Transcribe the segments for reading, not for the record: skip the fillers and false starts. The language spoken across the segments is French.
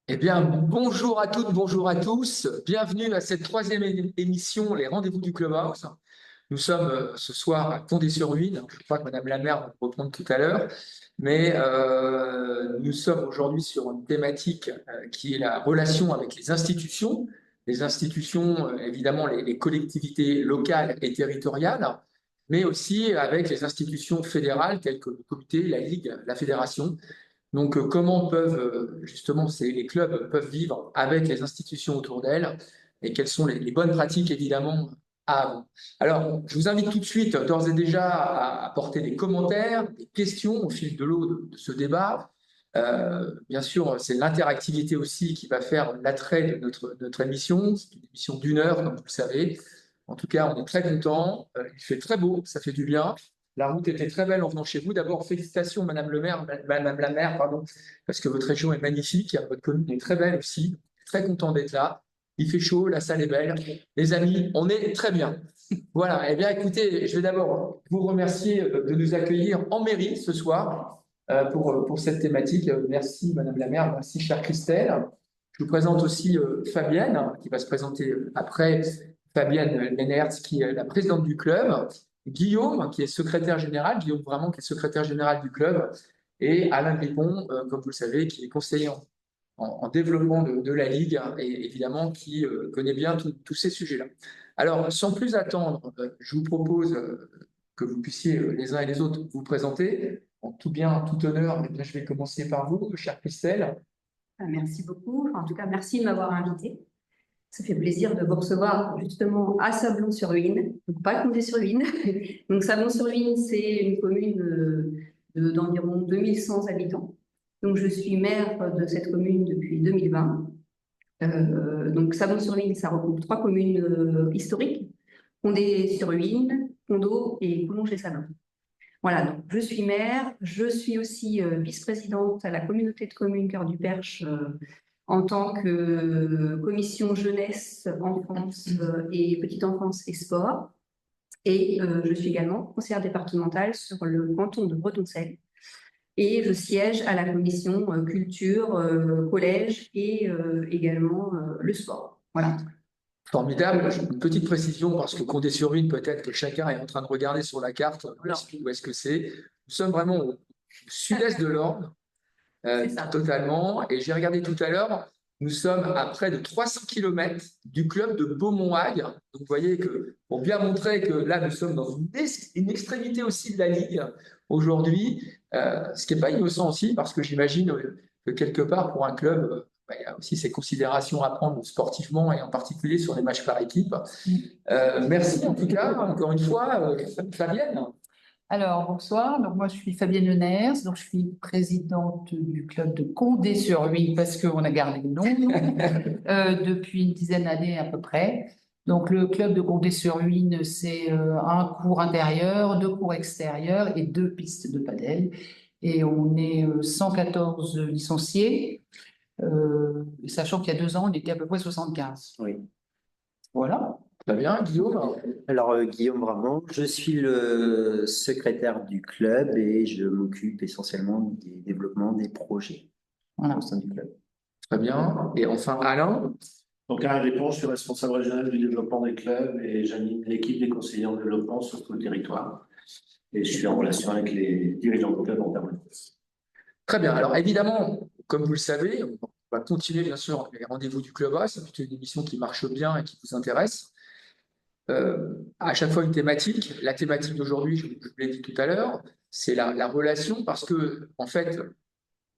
Eh bien, bonjour à toutes, bonjour à tous. Bienvenue à cette troisième émission, les rendez-vous du Clubhouse. Nous sommes ce soir à Condé-sur-Huisne. Je crois que Madame la maire va reprendre tout à l'heure. Mais nous sommes aujourd'hui sur une thématique qui est la relation avec les institutions. Les institutions, évidemment, les collectivités locales et territoriales, mais aussi avec les institutions fédérales telles que le comité, la Ligue, la fédération. Donc, comment peuvent, justement, les clubs peuvent vivre avec les institutions autour d'elles et quelles sont les bonnes pratiques, évidemment, à avoir. Alors, je vous invite tout de suite, d'ores et déjà, à apporter des commentaires, des questions au fil de l'eau de ce débat. Bien sûr, c'est l'interactivité aussi qui va faire l'attrait de notre émission. C'est une émission d'une heure, comme vous le savez. En tout cas, on est très content. Il fait très beau, ça fait du bien. La route était très belle en venant chez vous. D'abord, félicitations, Madame le maire, Madame la maire, pardon, parce que votre région est magnifique. Votre commune est très belle aussi. Très content d'être là. Il fait chaud, la salle est belle. Les amis, on est très bien. Voilà. Eh bien, écoutez, je vais d'abord vous remercier de nous accueillir en mairie ce soir pour cette thématique. Merci, Madame la maire. Merci, chère Christelle. Je vous présente aussi Fabienne, qui va se présenter après. Fabienne Lennertz, qui est la présidente du club. Guillaume, qui est secrétaire général, Guillaume Vraiment, qui est secrétaire général du club, et Alain Gripon, comme vous le savez, qui est conseiller en développement de la Ligue, et évidemment qui connaît bien tous ces sujets-là. Alors, sans plus attendre, je vous propose que vous puissiez les uns et les autres vous présenter. En tout bien, tout honneur, eh bien, je vais commencer par vous, chère Christelle. Merci beaucoup. En tout cas, merci de m'avoir invité. Ça fait plaisir de vous recevoir justement à Sablon-sur-Huisne, donc pas Condé-sur-Huisne. Donc Sablon-sur-Huisne, c'est une commune d'environ 2100 habitants. Donc je suis maire de cette commune depuis 2020. Donc Sablon-sur-Huisne, ça regroupe trois communes historiques, Condé-sur-Huisne, Condos et Collonges-les-Sablons. Voilà, donc je suis maire, je suis aussi vice-présidente à la communauté de communes Cœur du Perche en tant que commission jeunesse, enfance et petite enfance et sport. Et je suis également conseillère départementale sur le canton de Bretonselles. Et je siège à la commission culture, collège et également le sport. Voilà. Formidable. Une petite précision, parce que Condé-sur-Huisne, peut-être que chacun est en train de regarder sur la carte où est-ce que c'est. Nous sommes vraiment au sud-est de l'Orne. Totalement. Et j'ai regardé tout à l'heure, nous sommes à près de 300 km du club de Beaumont-Hague. Donc, vous voyez que, pour bien montrer que là, nous sommes dans une extrémité aussi de la Ligue aujourd'hui, ce qui n'est pas innocent aussi, parce que j'imagine que quelque part, pour un club, il y a aussi ces considérations à prendre sportivement et en particulier sur les matchs par équipe. Merci en tout cas, encore une fois, Fabienne. Alors, bonsoir. Donc, moi, je suis Fabienne Leners. Donc, je suis présidente du club de Condé-sur-Huisne parce qu'on a gardé le nom depuis une dizaine d'années à peu près. Donc, le club de Condé-sur-Huisne, c'est un court intérieur, deux cours extérieurs et deux pistes de padel. Et on est 114 licenciés, sachant qu'il y a 2 ans, on était à peu près 75. Oui. Voilà. Très bien, Guillaume. Alors, Guillaume Bramont, je suis le secrétaire du club et je m'occupe essentiellement des développements des projets au sein du club. Très bien. Et enfin, Alain. Donc, Alain Gripon, je suis responsable régional du développement des clubs et j'anime l'équipe des conseillers en développement sur tout le territoire. Et je suis en relation avec les dirigeants de club en permanence. Très bien. Alors, évidemment, comme vous le savez, on va continuer, bien sûr, les rendez-vous du Club A. C'est plutôt une émission qui marche bien et qui vous intéresse. À chaque fois, une thématique. La thématique d'aujourd'hui, je vous l'ai dit tout à l'heure, c'est la relation parce que, en fait,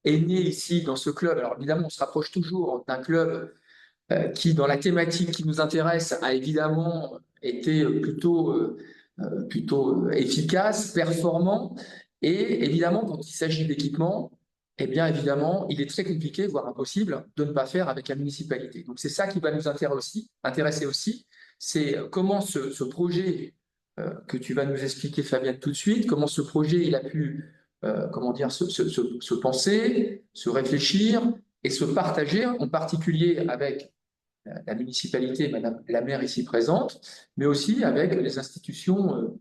est né ici dans ce club. Alors, évidemment, on se rapproche toujours d'un club qui, dans la thématique qui nous intéresse, a évidemment été plutôt efficace, performant. Et évidemment, quand il s'agit d'équipement, eh bien évidemment, il est très compliqué, voire impossible, de ne pas faire avec la municipalité. Donc c'est ça qui va nous intéresser aussi, c'est comment ce projet que tu vas nous expliquer, Fabienne, tout de suite, comment ce projet il a pu, comment dire, se penser, se réfléchir et se partager, en particulier avec la municipalité, Madame la maire ici présente, mais aussi avec les institutions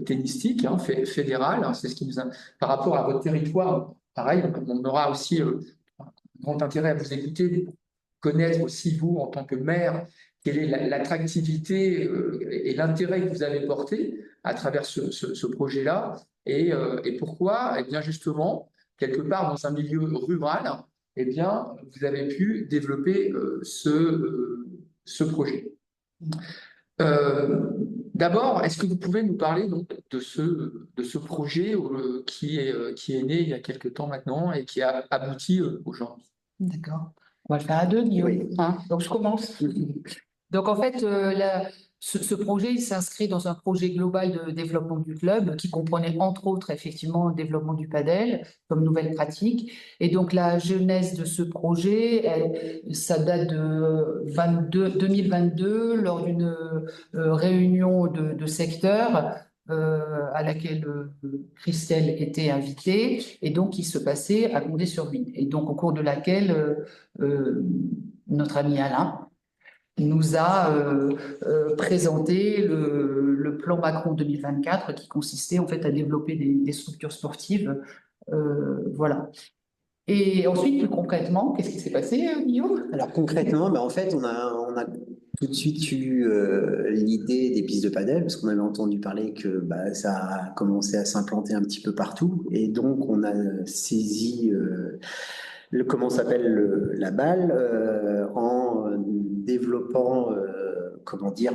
tennistiques, fédérales. C'est ce qui nous par rapport à votre territoire, pareil, on aura aussi grand intérêt à vous écouter, pour connaître aussi vous, en tant que maire, quelle est l'attractivité et l'intérêt que vous avez porté à travers ce projet-là, et pourquoi, eh bien justement, quelque part dans un milieu rural, eh bien, vous avez pu développer ce projet. D'abord, est-ce que vous pouvez nous parler donc de ce projet qui est né il y a quelque temps maintenant et qui a abouti aujourd'hui? D'accord. On va le faire à deux, Guillaume. Oui. Hein, donc, je commence. Donc, en fait, ce projet, il s'inscrit dans un projet global de développement du club qui comprenait, entre autres, effectivement, le développement du padel comme nouvelle pratique. Et donc, la genèse de ce projet, ça date de 2022, lors d'une réunion de secteur à laquelle Christelle était invitée, et donc qui se passait à Condé-sur-Huisne. Et donc, au cours de laquelle notre ami Alain nous a présenté le plan Macron 2024 qui consistait en fait à développer des structures sportives. Voilà. Et ensuite, plus concrètement, qu'est-ce qui s'est passé, Guillaume? Alors concrètement, en fait, on a tout de suite eu l'idée des pistes de padel, parce qu'on avait entendu parler que ça a commencé à s'implanter un petit peu partout. Et donc, on a saisi comment s'appelle la balle en développant, comment dire,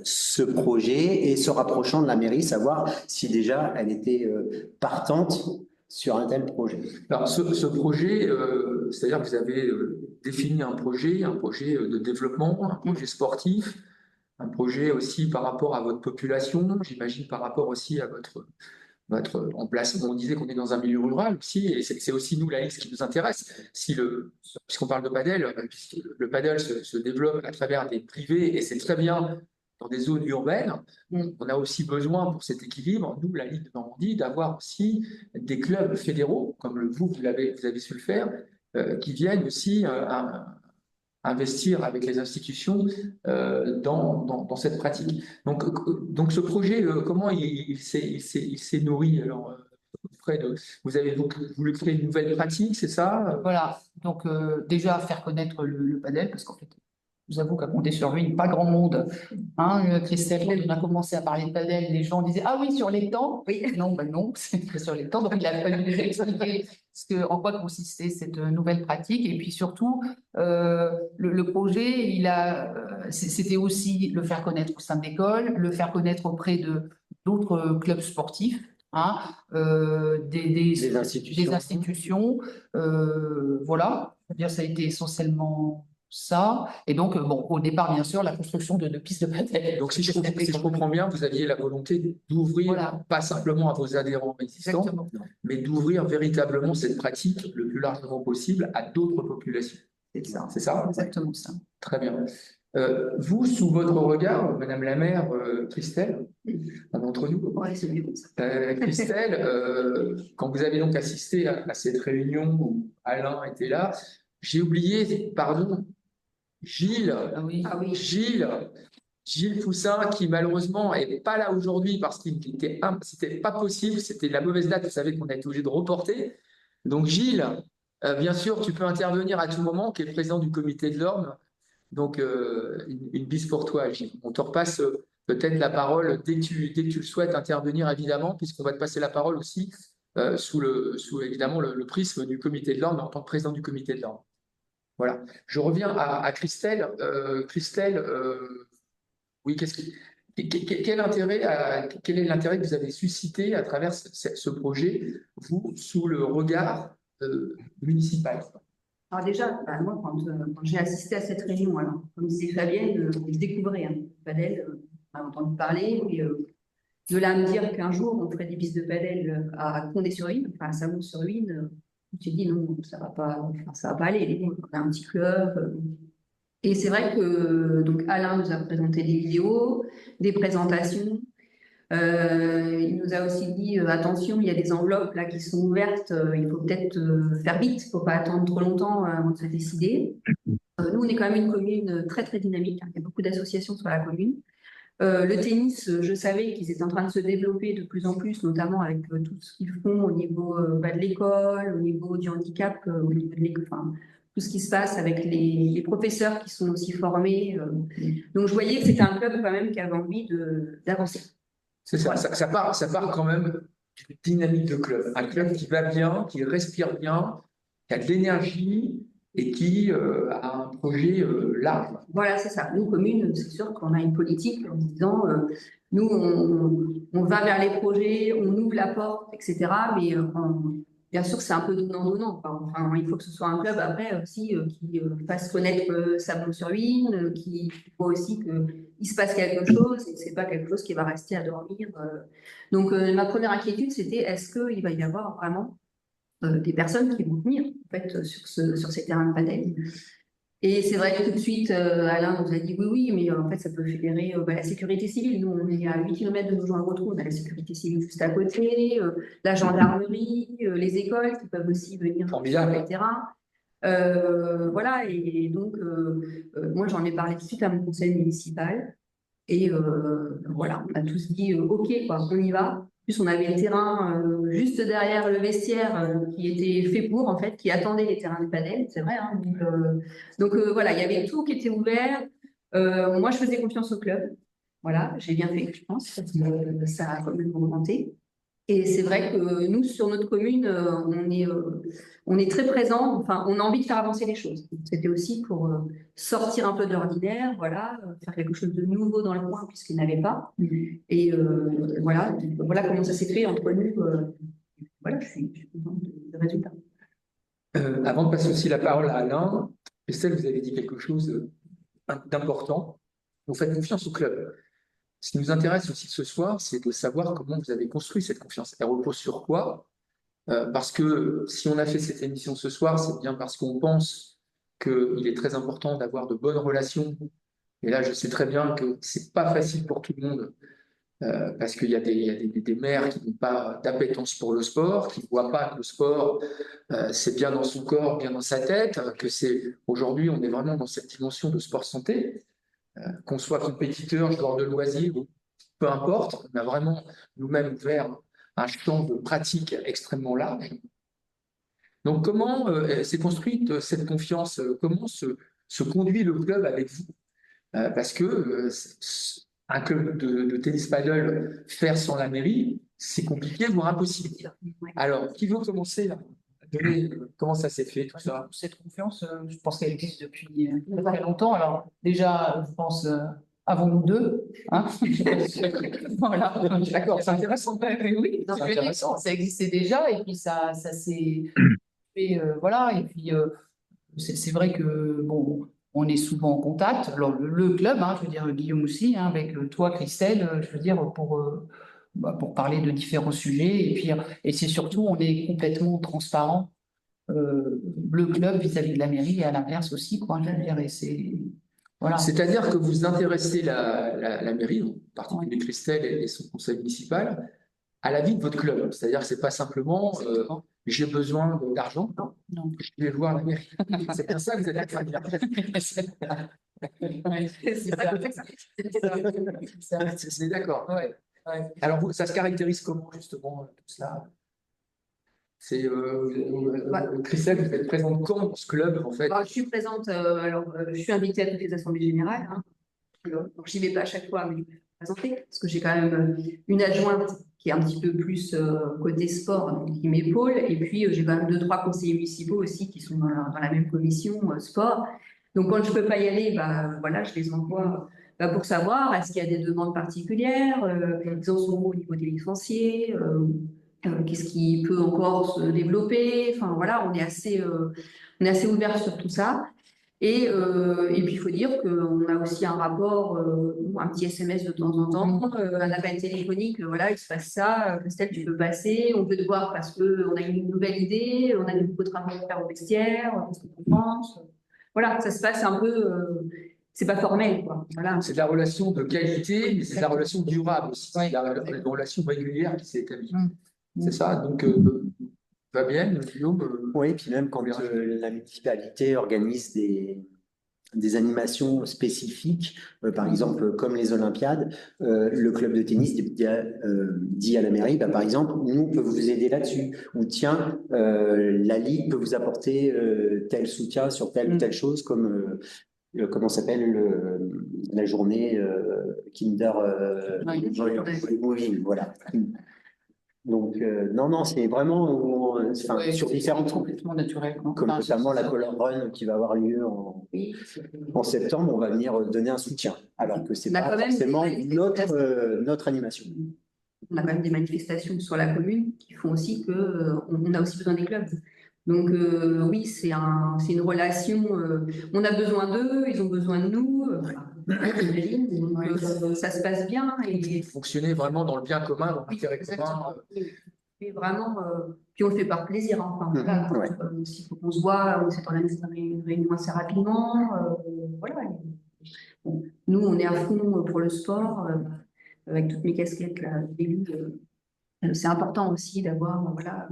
ce projet et se rapprochant de la mairie, savoir si déjà elle était partante sur un tel projet. Alors, ce projet, c'est-à-dire que vous avez défini un projet de développement, un projet sportif, un projet aussi par rapport à votre population, j'imagine par rapport aussi à votre emplacement. On disait qu'on est dans un milieu rural aussi, et c'est aussi nous, la liste qui nous intéresse. Puisqu'on parle de padel, le padel se développe à travers des privés, et c'est très bien dans des zones urbaines. On a aussi besoin, pour cet équilibre, nous, la Ligue de Normandie, d'avoir aussi des clubs fédéraux, comme vous avez su le faire, qui viennent aussi investir avec les institutions dans cette pratique. Donc ce projet, comment il s'est nourri? Alors, vous avez voulu créer une nouvelle pratique, c'est ça? Voilà. Donc, déjà, faire connaître le padel, parce qu'en fait, je vous avoue qu'à Condé-sur-Huisne, pas grand monde. Hein, Christelle, quand on a commencé à parler de padel, les gens disaient: ah oui, sur les temps. Oui. Non, non, c'est pas sur les temps. Donc, il a fallu déjà expliquer en quoi consistait cette nouvelle pratique. Et puis surtout, le projet, c'était aussi le faire connaître au sein de l'école, le faire connaître auprès d'autres clubs sportifs. Des institutions. Voilà. Ça a été essentiellement ça. Et donc, au départ, bien sûr, la construction de pistes de padel. Donc, si je comprends bien, vous aviez la volonté d'ouvrir, pas simplement à vos adhérents existants, mais d'ouvrir véritablement cette pratique le plus largement possible à d'autres populations. C'est ça? Exactement ça. Très bien. Vous, sous votre regard, Madame la maire, Christelle, d'entre nous, c'est mieux comme ça. Christelle, quand vous avez donc assisté à cette réunion où Alain était là, j'ai oublié, pardon, Gilles, Gilles Poussin, qui malheureusement n'est pas là aujourd'hui parce qu'il c'était pas possible, c'était la mauvaise date, vous savez qu'on a été obligé de reporter. Donc Gilles, bien sûr, tu peux intervenir à tout moment, qui est le président du comité de l'Orne. Donc une bise pour toi, Gilles. On te repasse peut-être la parole dès que tu le souhaites intervenir, évidemment, puisqu'on va te passer la parole aussi sous évidemment le prisme du comité de l'Orne en tant que président du comité de l'Orne. Voilà. Je reviens à Christelle. Christelle, oui, quel est l'intérêt que vous avez suscité à travers ce projet, vous, sous le regard municipal? Alors déjà, moi, quand j'ai assisté à cette réunion, alors, comme disait Fabienne, je découvrais le padel, on a entendu parler, mais de là à me dire qu'un jour, on ferait des pistes de padel à Condé-sur-Huisne, enfin à Salon-sur-Huisne, je me suis dit non, ça va pas aller, on a un petit club. Et c'est vrai que donc Alain nous a présenté des vidéos, des présentations. Il nous a aussi dit attention, il y a des enveloppes là qui sont ouvertes, il faut peut-être faire vite, il ne faut pas attendre trop longtemps avant de se décider. Nous, on est quand même une commune très très dynamique, hein. Il y a beaucoup d'associations sur la commune. Le tennis, je savais qu'ils étaient en train de se développer de plus en plus, notamment avec tout ce qu'ils font au niveau de l'école, au niveau du handicap, au niveau de l'école, enfin, tout ce qui se passe avec les professeurs qui sont aussi formés. Donc, je voyais que c'était un club quand même qui avait envie d'avancer. C'est ça, Voilà. ça part quand même d'une dynamique de club. Un club qui va bien, qui respire bien, qui a de l'énergie et qui a un projet large. Voilà, c'est ça. Nous, commune, c'est sûr qu'on a une politique en disant, nous, on va vers les projets, on ouvre la porte, etc. Mais bien sûr, c'est un peu donnant-donnant, quoi. Enfin, il faut que ce soit un club après aussi qui fasse connaître Sablon-sur-Huisne, qui voit aussi qu'il se passe quelque chose et c'est pas quelque chose qui va rester à dormir. Donc, ma première inquiétude, c'était est-ce qu'il va y avoir vraiment des personnes qui vont venir en fait, sur ces terrains de padel. Et c'est vrai que tout de suite, Alain nous a dit oui, mais en fait, ça peut fédérer la sécurité civile. Nous, on est à 8 km de nos joints retour, on a la sécurité civile juste à côté, la gendarmerie, les écoles qui peuvent aussi venir sur les terrains. Voilà, et donc, moi, j'en ai parlé tout de suite à mon conseil municipal. Et voilà, on a tous dit OK, quoi, on y va. En plus, on avait le terrain juste derrière le vestiaire qui était fait pour, en fait, qui attendait les terrains de padel, c'est vrai. Hein, donc voilà, il y avait tout qui était ouvert. Moi, je faisais confiance au club. Voilà, j'ai bien fait, je pense, parce que ça a quand même augmenté. Et c'est vrai que nous, sur notre commune, on est très présents, enfin, on a envie de faire avancer les choses. C'était aussi pour sortir un peu de l'ordinaire, voilà, faire quelque chose de nouveau dans le coin, puisqu'il n'y en avait pas. Et voilà comment ça s'est fait entre nous. Voilà, je suis contente du résultat. Avant de passer aussi la parole à Alain, Estelle, vous avez dit quelque chose d'important. Vous faites confiance au club. Ce qui nous intéresse aussi ce soir, c'est de savoir comment vous avez construit cette confiance. Elle repose sur quoi? Parce que si on a fait cette émission ce soir, c'est bien parce qu'on pense qu'il est très important d'avoir de bonnes relations. Et là, je sais très bien que c'est pas facile pour tout le monde, parce qu'il y a des maires qui n'ont pas d'appétence pour le sport, qui ne voient pas que le sport, c'est bien dans son corps, bien dans sa tête, que c'est aujourd'hui, on est vraiment dans cette dimension de sport santé. Qu'on soit compétiteur, joueur de loisirs, peu importe, on a vraiment nous-mêmes ouvert un champ de pratique extrêmement large. Donc, comment s'est construite cette confiance? Comment se conduit le club avec vous? Parce que un club de tennis paddle faire sans la mairie, c'est compliqué, voire impossible. Alors, qui veut commencer à donner comment ça s'est fait, tout ça? Cette confiance, je pense qu'elle existe depuis très longtemps. Alors, déjà, je pense, avant nous deux, hein. Voilà. D'accord, c'est intéressant. Oui, c'est intéressant. Ça existait déjà, et puis ça s'est fait, voilà. Et puis, c'est vrai que, bon, on est souvent en contact. Alors, le club, hein, je veux dire, Guillaume aussi, hein, avec toi, Christelle, je veux dire, pour parler de différents sujets. Et puis, et c'est surtout, on est complètement transparent. Le club vis-à-vis de la mairie et à l'inverse aussi, quoi. Je veux dire, et c'est voilà. C'est-à-dire que vous intéressez la mairie, en particulier Christelle et son conseil municipal, à la vie de votre club. C'est-à-dire que c'est pas simplement j'ai besoin d'argent, Non. je vais voir la mairie. C'est pour ça que vous êtes très bien. C'est d'accord. Ouais. Alors, ça se caractérise comment, justement, tout cela? C'est Christelle, vous êtes présente quand dans ce club, en fait? Je suis présente, je suis invitée à toutes les assemblées générales. Hein. Donc, j'y vais pas à chaque fois, mais je vais me présenter, parce que j'ai quand même une adjointe qui est un petit peu plus côté sport, donc qui m'épaule, et puis j'ai quand même 2-3 conseillers municipaux aussi qui sont dans la même commission sport. Donc, quand je peux pas y aller, voilà, je les envoie pour savoir est-ce qu'il y a des demandes particulières, ils en sont au niveau des licenciés, qu'est-ce qui peut encore se développer. Enfin, voilà, on est assez ouvert sur tout ça. Et puis, il faut dire qu'on a aussi un rapport, un petit SMS de temps en temps, un appel téléphonique, voilà, il se passe ça, Christelle, tu peux passer, on peut te voir parce qu'on a une nouvelle idée, on a de nouveaux travaux à faire au vestiaire, qu'est-ce que tu penses? Voilà, ça se passe un peu, c'est pas formel, quoi. Voilà. C'est de la relation de qualité, mais c'est de la relation durable aussi. C'est la relation régulière qui s'est établie. C'est ça, donc Fabienne, Guillaume. Oui, puis même quand la municipalité organise des animations spécifiques, par exemple comme les Olympiades, le club de tennis dit à la mairie, bah, par exemple, nous, on peut vous aider là-dessus. Ou tiens, la Ligue peut vous apporter tel soutien sur telle ou telle chose, comme comment s'appelle la journée Kinder Moving, voilà. Donc, non, c'est vraiment Ouais, sur c'est différentes trucs, complètement naturel. comme notamment la Color Run qui va avoir lieu en septembre, on va venir donner un soutien, alors que c'est On a pas quand même forcément des notre animation. On a quand même des manifestations sur la commune qui font aussi que on a aussi besoin des clubs. Donc oui, c'est une relation. On a besoin d'eux, ils ont besoin de nous. J'imagine. Donc ça se passe bien et Fonctionner vraiment dans le bien commun, dans l'intérêt commun. exactement. Et vraiment, puis on le fait par plaisir. Hein. Enfin, voilà, Ouais. s'il faut qu'on se voit, on s'est organisé une réunion assez rapidement. Voilà. Bon, nous, on est à fond pour le sport, avec toutes mes casquettes là, d'élu. C'est important aussi d'avoir voilà,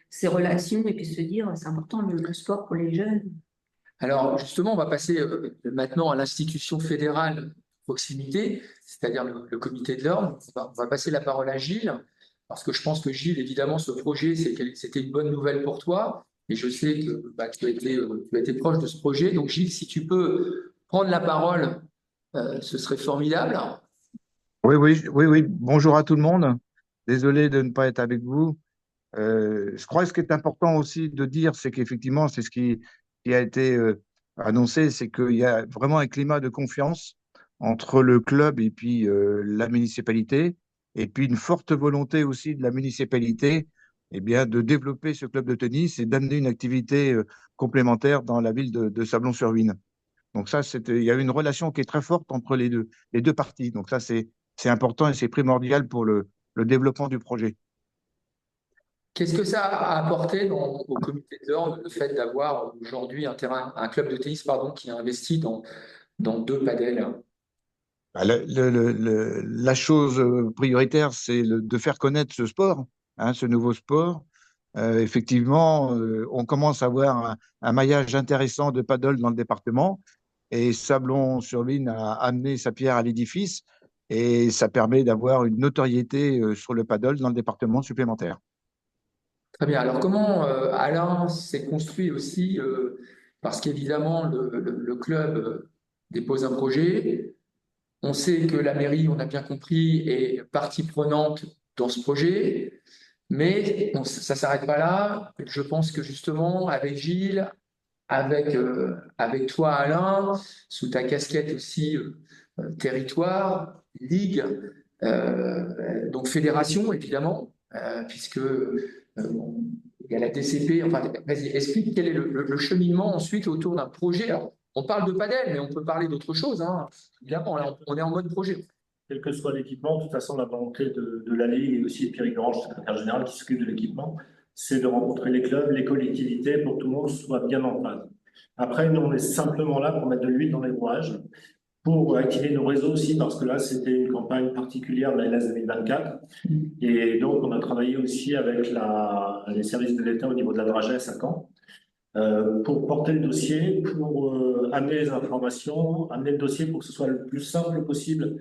ces relations et puis se dire c'est important le sport pour les jeunes. Alors justement, on va passer maintenant à l'institution fédérale de proximité, c'est-à-dire le comité de l'ordre. On va passer la parole à Gilles, parce que je pense que Gilles, évidemment, ce projet, c'était une bonne nouvelle pour toi. Et je sais que tu as été proche de ce projet. Donc Gilles, si tu peux prendre la parole, ce serait formidable. Oui. Bonjour à tout le monde. Désolé de ne pas être avec vous. Je crois que ce qui est important aussi de dire, c'est qu'effectivement, c'est ce qui a été annoncé, c'est qu'il y a vraiment un climat de confiance entre le club et puis la municipalité, et puis une forte volonté aussi de la municipalité, eh bien, de développer ce club de tennis et d'amener une activité complémentaire dans la ville de Sablon-sur-Huisne. Donc ça, il y a une relation qui est très forte entre les deux parties. Donc ça, c'est important et c'est primordial pour le développement du projet. Qu'est-ce que ça a apporté au comité de l'ordre, le fait d'avoir aujourd'hui un club de tennis pardon, qui a investi dans deux padels? Bah, la chose prioritaire, c'est de faire connaître ce sport, hein, ce nouveau sport. Effectivement, on commence à avoir un maillage intéressant de paddle dans le département et Sablon-sur-Huisne a amené sa pierre à l'édifice et ça permet d'avoir une notoriété sur le paddle dans le département supplémentaire. Très bien. Alors, comment Alain s'est construit aussi parce qu'évidemment, le club dépose un projet. On sait que la mairie, on a bien compris, est partie prenante dans ce projet, mais ça ne s'arrête pas là. Je pense que justement, avec Gilles, avec toi, Alain, sous ta casquette aussi territoire, ligue, donc fédération, évidemment, puisque il y a la TCP. Enfin, vas-y, explique quel est le cheminement ensuite autour d'un projet. Alors, on parle de padel, mais on peut parler d'autre chose. Hein. Évidemment, là, on est en mode projet. Quel que soit l'équipement, de toute façon, la volonté de la Ligue et aussi de Pierrick Dorange, secrétaire général qui s'occupe de l'équipement, c'est de rencontrer les clubs, les collectivités pour que tout le monde soit bien en phase. Après, nous, on est simplement là pour mettre de l'huile dans les rouages, pour activer nos réseaux aussi, parce que là, c'était une campagne particulière de la LS 2024. Et donc, on a travaillé aussi avec les services de l'État au niveau de la Dragesse à Caen, pour porter le dossier, pour amener les informations, amener le dossier pour que ce soit le plus simple possible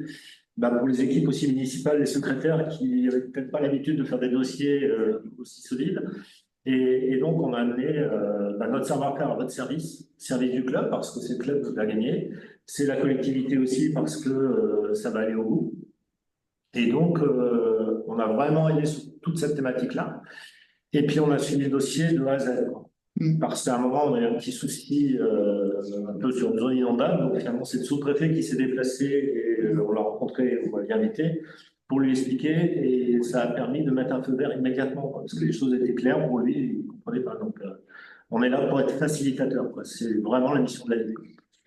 pour les équipes aussi municipales, les secrétaires qui n'avaient peut-être pas l'habitude de faire des dossiers aussi solides. Et donc, on a amené notre savoir-faire à votre service du club, parce que c'est le club qui va gagner. C'est la collectivité aussi, parce que ça va aller au bout. Et donc, on a vraiment aidé sur toute cette thématique-là. Et puis, on a suivi le dossier de A à Z. Parce qu'à un moment, on a eu un petit souci un peu sur une zone inondable. Donc, finalement, c'est le sous-préfet qui s'est déplacé et on l'a rencontré, on l'a invité pour lui expliquer. Et ça a permis de mettre un feu vert immédiatement, parce que les choses étaient claires pour lui, il ne comprenait pas. Donc, on est là pour être facilitateur. C'est vraiment la mission de la Ligue.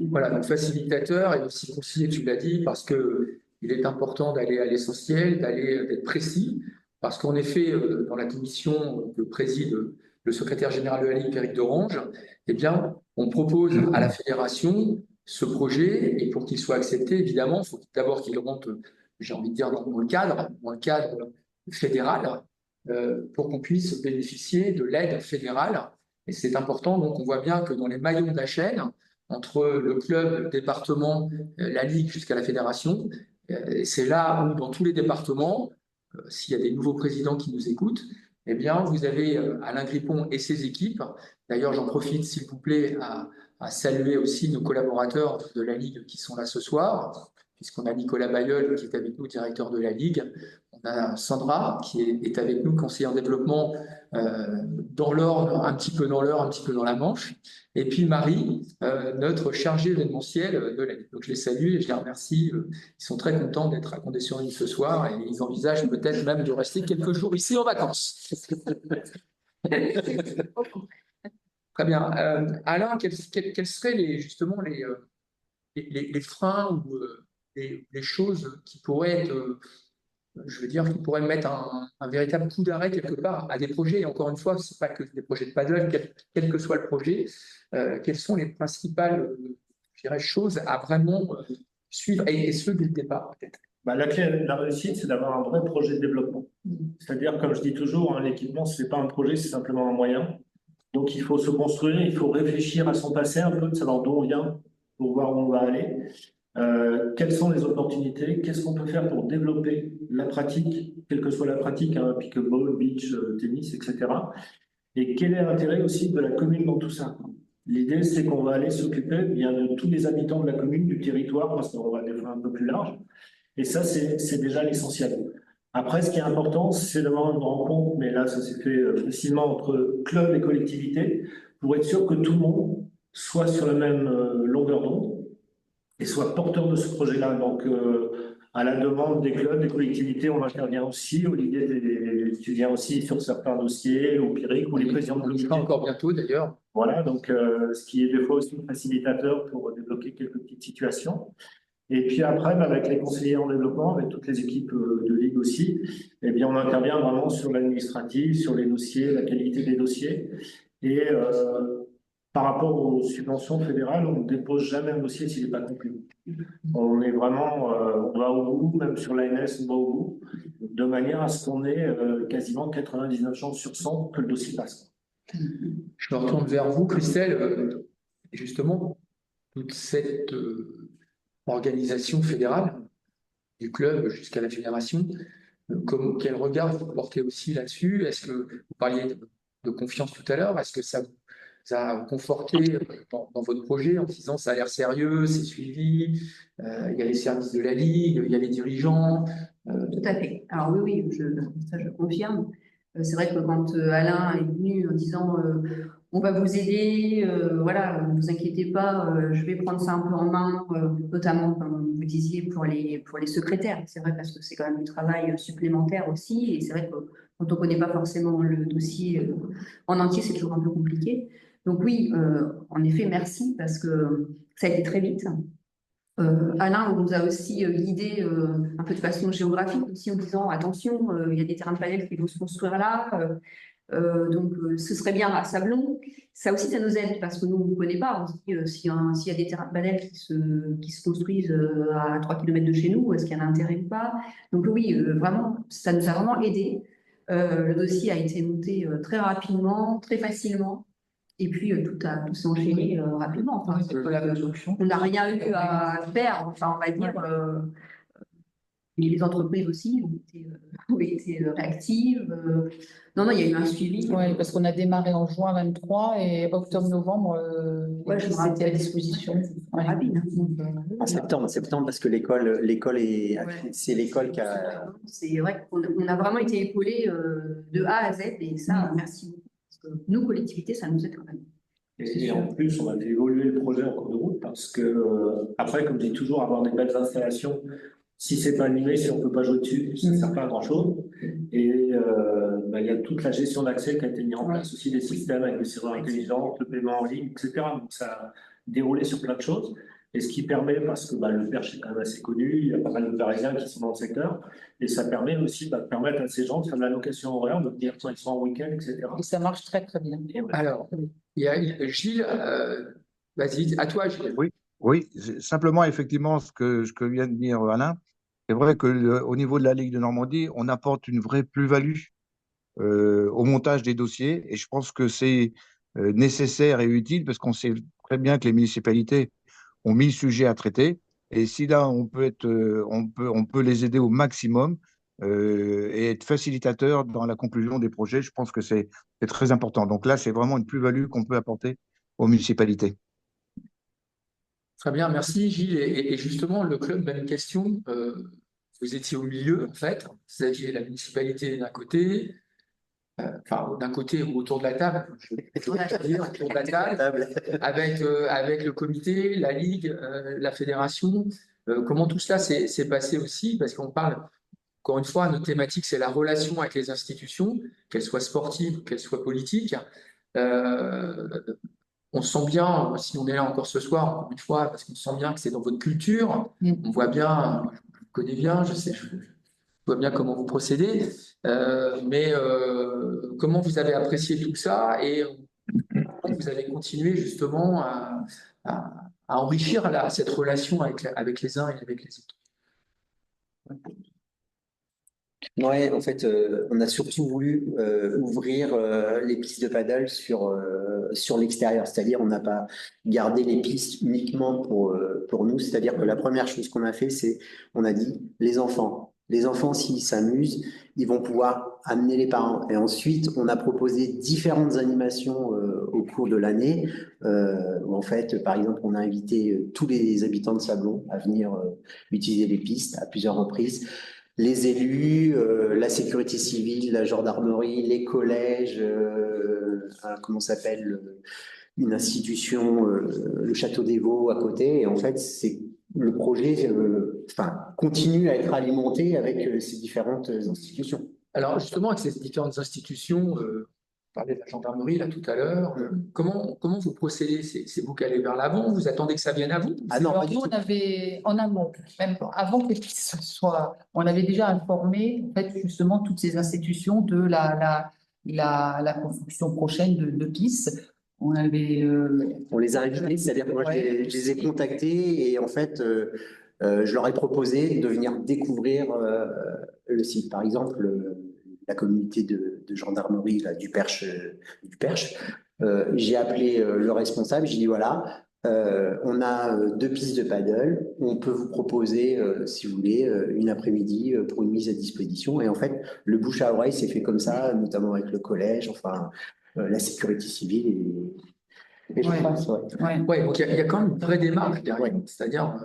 Voilà, donc facilitateur et aussi conseiller, tu l'as dit, parce qu'il est important d'aller à l'essentiel, d'être précis, parce qu'en effet, dans la commission que préside le secrétaire général de la Ligue, Pierrick Dorange, eh bien, on propose à la fédération ce projet, et pour qu'il soit accepté, évidemment, il faut d'abord qu'il rentre, j'ai envie de dire, dans le cadre fédéral, pour qu'on puisse bénéficier de l'aide fédérale. Et c'est important, donc on voit bien que dans les maillons de la chaîne, entre le club, le département, la ligue jusqu'à la fédération. Et c'est là où, dans tous les départements, s'il y a des nouveaux présidents qui nous écoutent, eh bien, vous avez Alain Grippon et ses équipes. D'ailleurs, j'en profite, s'il vous plaît, à saluer aussi nos collaborateurs de la Ligue qui sont là ce soir, puisqu'on a Nicolas Bayeul qui est avec nous, directeur de la Ligue. On a Sandra qui est avec nous, conseillère en développement dans l'Orne, un petit peu dans l'Eure, un petit peu dans la Manche. Et puis Marie, notre chargée événementielle de la Ligue. Donc je les salue et je les remercie. Ils sont très contents d'être à Condé-sur-Huisne ce soir et ils envisagent peut-être même de rester quelques jours ici en vacances. Très bien. Alain, quels seraient justement les freins ou les choses qui pourraient être, je veux dire, qui pourraient mettre un véritable coup d'arrêt quelque part à des projets? Et encore une fois, ce n'est pas que des projets de paddle, quel que soit le projet. Quelles sont les principales, je dirais, choses à vraiment suivre et ce dès le départ peut-être? La clé de la réussite, c'est d'avoir un vrai projet de développement. C'est-à-dire, comme je dis toujours, hein, l'équipement, ce n'est pas un projet, c'est simplement un moyen. Donc, il faut se construire, il faut réfléchir à son passé un peu, de savoir d'où on vient pour voir où on va aller. Quelles sont les opportunités? Qu'est-ce qu'on peut faire pour développer la pratique, quelle que soit la pratique, hein, pickleball, beach, tennis, etc. Et quel est l'intérêt aussi de la commune dans tout ça? L'idée, c'est qu'on va aller s'occuper bien de tous les habitants de la commune, du territoire, parce qu'on va définir un peu plus large. Et ça, c'est déjà l'essentiel. Après, ce qui est important, c'est d'avoir une rencontre, mais là, ça s'est fait facilement entre club et collectivité, pour être sûr que tout le monde soit sur la même longueur d'onde et soit porteur de ce projet-là. Donc, à la demande des clubs, des collectivités, on intervient aussi. Olivier, tu viens aussi sur certains dossiers, au Pyrrhic, ou les présidents de On y comité. sera encore bientôt d'ailleurs. Voilà, donc ce qui est des fois aussi facilitateur pour débloquer quelques petites situations. Et puis après, avec les conseillers en développement, avec toutes les équipes de ligue aussi, eh bien, on intervient vraiment sur l'administratif, sur les dossiers, la qualité des dossiers. Et par rapport aux subventions fédérales, on ne dépose jamais un dossier s'il n'est pas conclu. On est vraiment, on va au bout, même sur l'ANS, on va au bout, de manière à ce qu'on ait quasiment 99 chances sur 100 que le dossier passe. Je me retourne vers vous, Christelle. Justement, toute cette organisation fédérale, du club jusqu'à la fédération, quel regard vous portez aussi là-dessus? Est-ce que vous parliez de confiance tout à l'heure? Est-ce que ça vous a conforté dans votre projet en disant ça a l'air sérieux, c'est suivi, il y a les services de la Ligue, il y a les dirigeants? Tout à fait. Alors oui, ça je confirme. C'est vrai que quand Alain est venu en disant on va vous aider, voilà, ne vous inquiétez pas, je vais prendre ça un peu en main, notamment comme vous disiez pour les secrétaires. C'est vrai parce que c'est quand même du travail supplémentaire aussi, et c'est vrai que quand on ne connaît pas forcément le dossier en entier, c'est toujours un peu compliqué. Donc oui, en effet, merci parce que ça a été très vite. Alain nous a aussi guidé un peu de façon géographique aussi en disant attention, il y a des terrains de padel qui vont se construire là, donc ce serait bien à Sablon. Ça aussi, ça nous aide parce que nous, on ne connaît pas. On se dit s'il y a des terrains de padel qui se construisent à 3 km de chez nous, est-ce qu'il y a un intérêt ou pas? Donc oui, vraiment, ça nous a vraiment aidé. Le dossier a été monté très rapidement, très facilement. Et puis, tout s'est enchaîné rapidement. Enfin, on n'a rien eu à faire, enfin, on va dire. Et les entreprises aussi ont été réactives. Non, il y a eu un suivi. Oui, parce qu'on a démarré en juin 23 et octobre-novembre, c'était à disposition. Ouais. Rapide. En septembre, parce que l'école est, c'est l'école qui a. C'est vrai qu'on a vraiment été épaulés de A à Z et ça, merci beaucoup. Parce que nous, collectivités, ça nous aide quand même. Et en plus, on a fait évoluer le projet en cours de route parce que, après, comme je dis toujours, avoir des belles installations, si c'est pas animé, si on peut pas jouer dessus, ça ne sert pas à grand chose. Et il y a toute la gestion d'accès qui a été mise en place aussi, des systèmes avec les serveurs intelligents, le paiement en ligne, etc. Donc ça a déroulé sur plein de choses. Et ce qui permet, parce que le Perche est quand même assez connu, il y a pas mal de Parisiens qui sont dans le secteur, et ça permet aussi de permettre à ces gens de faire de la location horaire, de venir quand ils sont en week-end, etc. Et ça marche très très bien. Alors, il y a Gilles, vas-y, à toi, Gilles. Oui, simplement, effectivement, ce que vient de dire Alain, c'est vrai qu'au niveau de la Ligue de Normandie, on apporte une vraie plus-value au montage des dossiers, et je pense que c'est nécessaire et utile parce qu'on s'est très bien que les municipalités ont 1000 sujets à traiter. Et si là, on peut les aider au maximum et être facilitateur dans la conclusion des projets, je pense que c'est très important. Donc là, c'est vraiment une plus-value qu'on peut apporter aux municipalités. Très bien, merci Gilles. Et justement, le club, même question. Vous étiez au milieu, en fait. Vous aviez la municipalité d'un côté, enfin, d'un côté ou autour de la table, je vais dire, autour de la table, avec le comité, la ligue, la fédération. Comment tout cela s'est passé aussi? Parce qu'on parle, encore une fois, notre thématique, c'est la relation avec les institutions, qu'elles soient sportives ou qu'elles soient politiques. Euh, on sent bien, si on est là encore ce soir, encore une fois, parce qu'on sent bien que c'est dans votre culture. On voit bien, je vous connais bien, je sais, je vois bien comment vous procédez, mais comment vous avez apprécié tout ça et comment vous avez continué justement à enrichir cette relation avec les uns et avec les autres. Ouais, en fait, on a surtout voulu ouvrir les pistes de paddle sur l'extérieur, c'est-à-dire on n'a pas gardé les pistes uniquement pour nous, c'est-à-dire que la première chose qu'on a fait, c'est on a dit les enfants s'ils s'amusent, ils vont pouvoir amener les parents. Et ensuite, on a proposé différentes animations au cours de l'année, où en fait, par exemple, on a invité tous les habitants de Sablons à venir utiliser les pistes à plusieurs reprises. Les élus, la sécurité civile, la gendarmerie, les collèges, comment s'appelle, une institution, le Château des Vaux à côté. Et en fait, c'est le projet, continue à être alimenté avec ces différentes institutions. Alors justement, avec ces différentes institutions, on parlait de la gendarmerie là tout à l'heure, comment vous procédez? C'est vous qui allez vers l'avant? Vous attendez que ça vienne à vous? Ah non, Alors, pas du nous, tout. on avait, en amont, même avant que les pistes soient, on avait déjà informé, en fait, justement, toutes ces institutions de la construction prochaine de pistes. On avait, On les a invités, c'est-à-dire que moi je les ai contactés et en fait je leur ai proposé de venir découvrir le site. Par exemple, la communauté de gendarmerie là, du Perche. J'ai appelé le responsable, j'ai dit voilà, on a 2 pistes de paddle, on peut vous proposer, si vous voulez, une après-midi pour une mise à disposition. Et en fait, le bouche à oreille s'est fait comme ça, notamment avec le collège, enfin la sécurité civile et je Ouais. pense, ouais. ouais. Ouais, donc il y a quand même une vraie démarche derrière. Ouais. C'est-à-dire,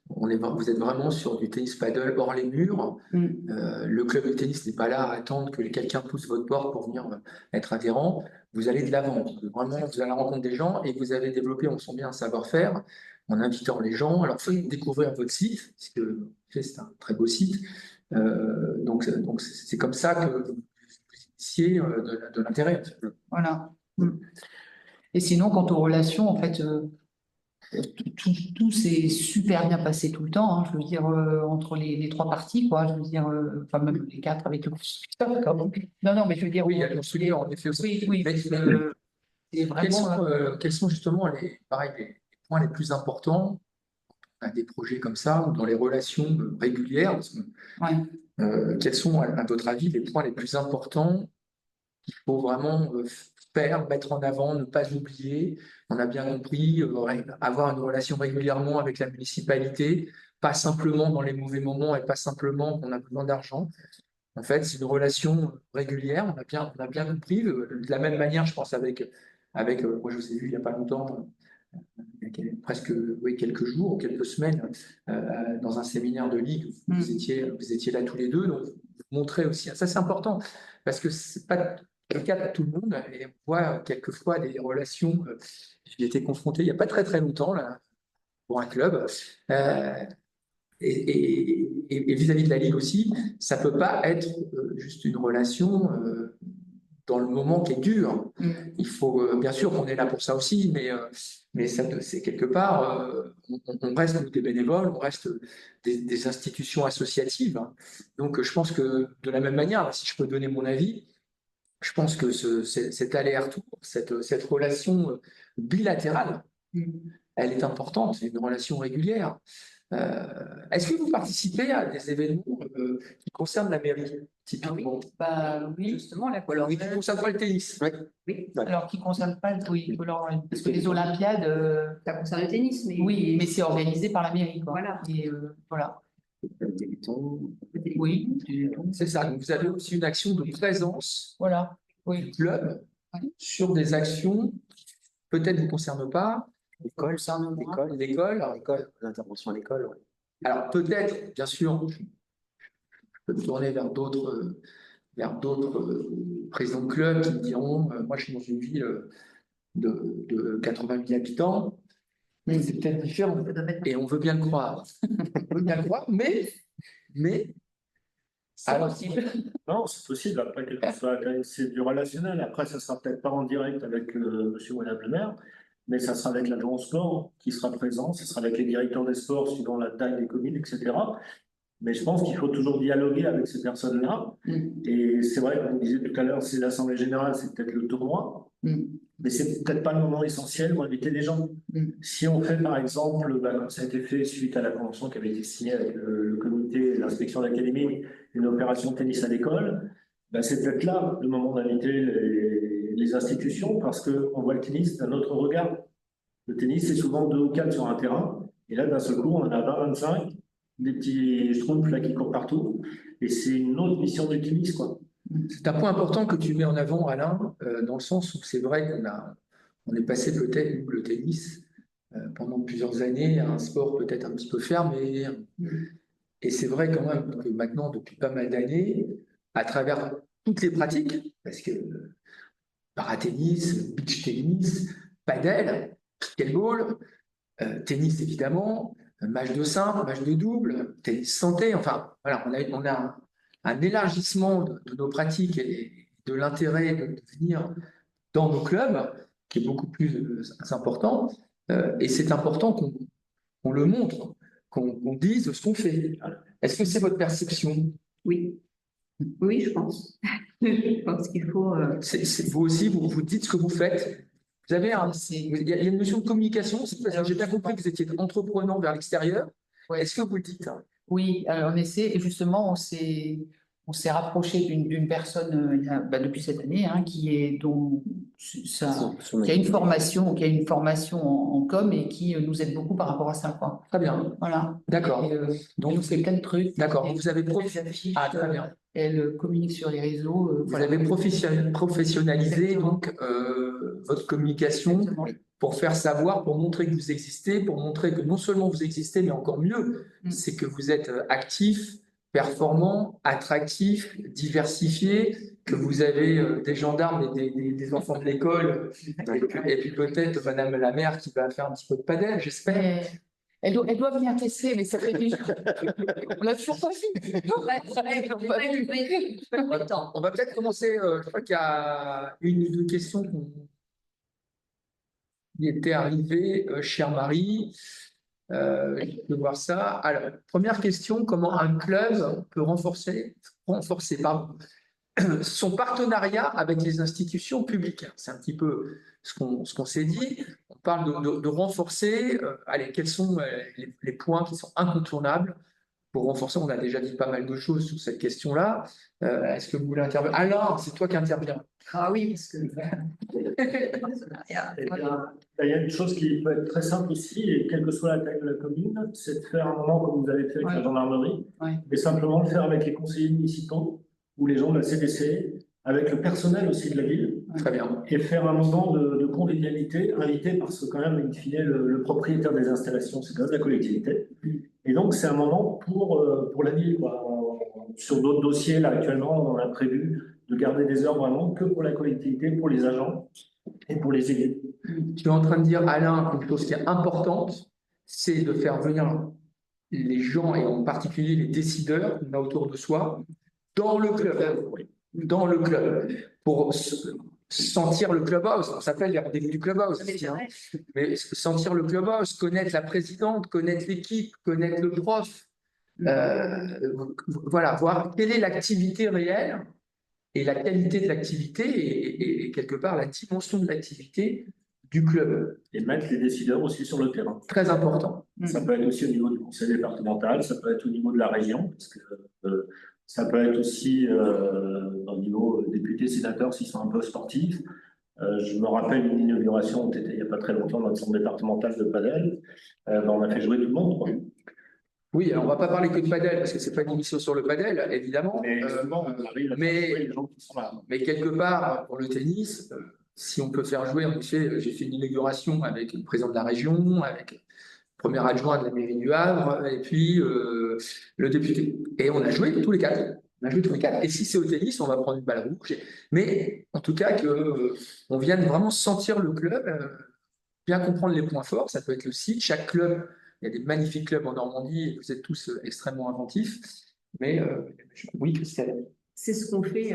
vous êtes vraiment sur du tennis paddle hors les murs. Le club de tennis n'est pas là à attendre que quelqu'un pousse votre porte pour venir être adhérent. Vous allez de l'avant. Vraiment, vous allez à la rencontre des gens et vous avez développé, on sent bien, un savoir-faire en invitant les gens. Alors, il faut découvrir votre site, parce que c'est un très beau site. Donc c'est comme ça que vous initiez de l'intérêt. En fait. Voilà. Et sinon, quant aux relations, en fait, tout s'est super bien passé tout le temps, hein, je veux dire, entre les 3 parties, quoi, je veux dire, enfin, même les 4 avec le constructeur, quand même. Non, mais je veux dire, Oui, il y a le constructeur, en effet aussi. oui, Mais, c'est quels vraiment. quels sont justement les points les plus importants à des projets comme ça ou dans les relations régulières? Parce que, Ouais. quels sont, à votre avis, les points les plus importants qu'il faut vraiment faire, mettre en avant, ne pas oublier? On a bien compris, avoir une relation régulièrement avec la municipalité, pas simplement dans les mauvais moments et pas simplement qu'on a besoin d'argent. En fait, c'est une relation régulière, on a bien compris. De la même manière, je pense, moi je vous ai vu il n'y a pas longtemps, il y a presque oui, quelques jours ou quelques semaines, dans un séminaire de ligue, vous étiez là tous les deux, donc vous montrez aussi, ça c'est important, parce que c'est pas le cas pour tout le monde, et on voit quelquefois des relations, j'y ai été confronté il n'y a pas très très longtemps, là, pour un club, et vis-à-vis de la Ligue aussi, ça ne peut pas être juste une relation dans le moment qui est dur. Il faut, bien sûr qu'on est là pour ça aussi, mais c'est quelque part, on reste des bénévoles, on reste des institutions associatives. Hein. Donc je pense que de la même manière, si je peux donner mon avis, je pense que cet aller-retour, cette relation bilatérale, elle est importante, c'est une relation régulière. Est-ce que vous participez à des événements qui concernent la mairie, typiquement? Bah oui, Justement, la Oui, couleur. qui ne concernent pas le tennis. Oui, alors qui ne concerne pas parce que les Olympiades, ça concerne le tennis, mais oui, mais c'est organisé par la mairie, quoi. Voilà. Et voilà. Débutants. Oui, C'est ça. Donc, vous avez aussi une action de présence voilà. du Oui. club Ouais. sur des actions qui peut-être ne vous concernent pas, L'école, l'école, l'intervention à l'école. Ouais. alors peut-être, bien sûr, je peux me tourner vers d'autres présidents de club qui me diront, moi je suis dans une ville de 80 000 habitants, mais c'est peut-être différent. Et on veut bien le croire. On veut bien le croire, mais alors, Non, c'est possible. Après, quel que soit, c'est du relationnel. Après, ça sera peut-être pas en direct avec monsieur ou madame le maire, mais ça sera avec l'agent sport qui sera présent. Ce sera avec les directeurs des sports suivant la taille des communes, etc. Mais je pense qu'il faut toujours dialoguer avec ces personnes-là. Et c'est vrai, comme vous disiez tout à l'heure, c'est l'Assemblée générale, c'est peut-être le tournoi, mais c'est peut-être pas le moment essentiel pour inviter des gens. Si on fait, par exemple, comme ça a été fait suite à la convention qui avait été signée avec le comité, l'inspection d'académie, une opération tennis à l'école, c'est peut-être là le moment d'inviter les institutions parce qu'on voit le tennis d'un autre regard. Le tennis, c'est souvent 2 ou 4 sur un terrain, et là, d'un seul coup, on en a 20, 25, des petits schtroumpfs là qui courent partout, et c'est une autre mission du tennis, quoi. c'est un point important que tu mets en avant, Alain, dans le sens où c'est vrai on est passé peut-être, nous, le tennis, pendant plusieurs années, à un sport peut-être un petit peu fermé. Et c'est vrai quand même que maintenant, depuis pas mal d'années, à travers toutes les pratiques, parce que paratennis, beach tennis, padel, pickleball, tennis évidemment, match de simple, match de double, tennis santé, enfin voilà, on a un élargissement de nos pratiques et de l'intérêt de venir dans nos clubs qui est beaucoup plus important. Et c'est important qu'on le montre, qu'on dise ce qu'on fait. Est-ce que c'est votre perception? oui, oui, je pense. Je pense qu'il faut. Vous aussi, vous dites ce que vous faites. Vous avez il y a une notion de communication. J'ai bien compris que vous étiez entreprenant vers l'extérieur. Ouais. Est-ce que vous le dites? Oui, on essaie, et justement, on s'est rapproché d'une personne depuis cette année qui est qui a une formation en com et qui nous aide beaucoup par rapport à ça, quoi. Très bien. Voilà. D'accord. Donc, nous fait plein de trucs. D'accord. Et Vous avez Ah, très bien. Elle communique sur les réseaux. Vous avez professionnalisé donc votre communication Exactement. pour faire savoir, pour montrer que vous existez, pour montrer que non seulement vous existez, mais encore mieux, c'est que vous êtes actif, performant, attractif, diversifié, que vous avez des gendarmes et des enfants de l'école, et puis peut-être Madame la maire qui va faire un petit peu de padel, j'espère. Elle doit venir tester, mais ça fait déjà. On l'a toujours pas vu. On va peut-être commencer. Je crois qu'il y a une ou deux questions qui étaient arrivées, chère Marie. Je peux voir ça. Alors, première question, comment un club peut renforcer pardon, son partenariat avec les institutions publiques? C'est un petit peu ce qu'on s'est dit. On parle de renforcer. Allez, quels sont les points qui sont incontournables pour renforcer? On a déjà dit pas mal de choses sur cette question-là. Est-ce que vous voulez intervenir? Alain, c'est toi qui interviens. Ah oui, parce que. Il y a une chose qui peut être très simple aussi, et quelle que soit la taille de la commune, c'est de faire un moment comme vous avez fait avec la gendarmerie, et simplement le faire avec les conseillers municipaux ou les gens de la CDC, avec le personnel aussi de la ville. Très bien. Et faire un moment de convivialité, invité parce que quand même, in fine, le propriétaire des installations, c'est quand même la collectivité. Et donc, c'est un moment pour la ville, quoi. Sur d'autres dossiers, là, actuellement, on a prévu de garder des heures vraiment que pour la collectivité, pour les agents et pour les élus. Tu es en train de dire, Alain, quelque chose qui est importante, c'est de faire venir les gens, et en particulier les décideurs qu'on a autour de soi, dans le club. Dans le club. Pour sentir le clubhouse. Ça s'appelle les rendez-vous du clubhouse. Mais sentir le clubhouse, connaître la présidente, connaître l'équipe, connaître le prof. Voilà, voir quelle est l'activité réelle et la qualité de l'activité et quelque part la dimension de l'activité du club. Et mettre les décideurs aussi sur le terrain. Très important. Ça peut être aussi au niveau du conseil départemental, ça peut être au niveau de la région, parce que ça peut être aussi au niveau députés, sénateurs, s'ils sont un peu sportifs. Je me rappelle une inauguration qui était il n'y a pas très longtemps dans le centre départemental de Padel. On a fait jouer tout le monde, quoi. Oui, alors on ne va pas parler que de padel, parce que ce n'est pas une émission sur le padel, évidemment. Mais souvent, on arrive à faire jouer les gens qui sont là. Mais quelque part, pour le tennis, si on peut faire jouer, en effet, j'ai fait une inauguration avec le président de la région, avec le premier adjoint de la mairie du Havre, et puis le député. Et on a joué tous les quatre. On a joué tous les quatre. Et si c'est au tennis, on va prendre une balle rouge. Mais en tout cas, on vienne vraiment sentir le club, bien comprendre les points forts. Ça peut être le site. Chaque club, il y a des magnifiques clubs en Normandie, et vous êtes tous extrêmement inventifs. Mais oui, Christelle. C'est ce qu'on fait.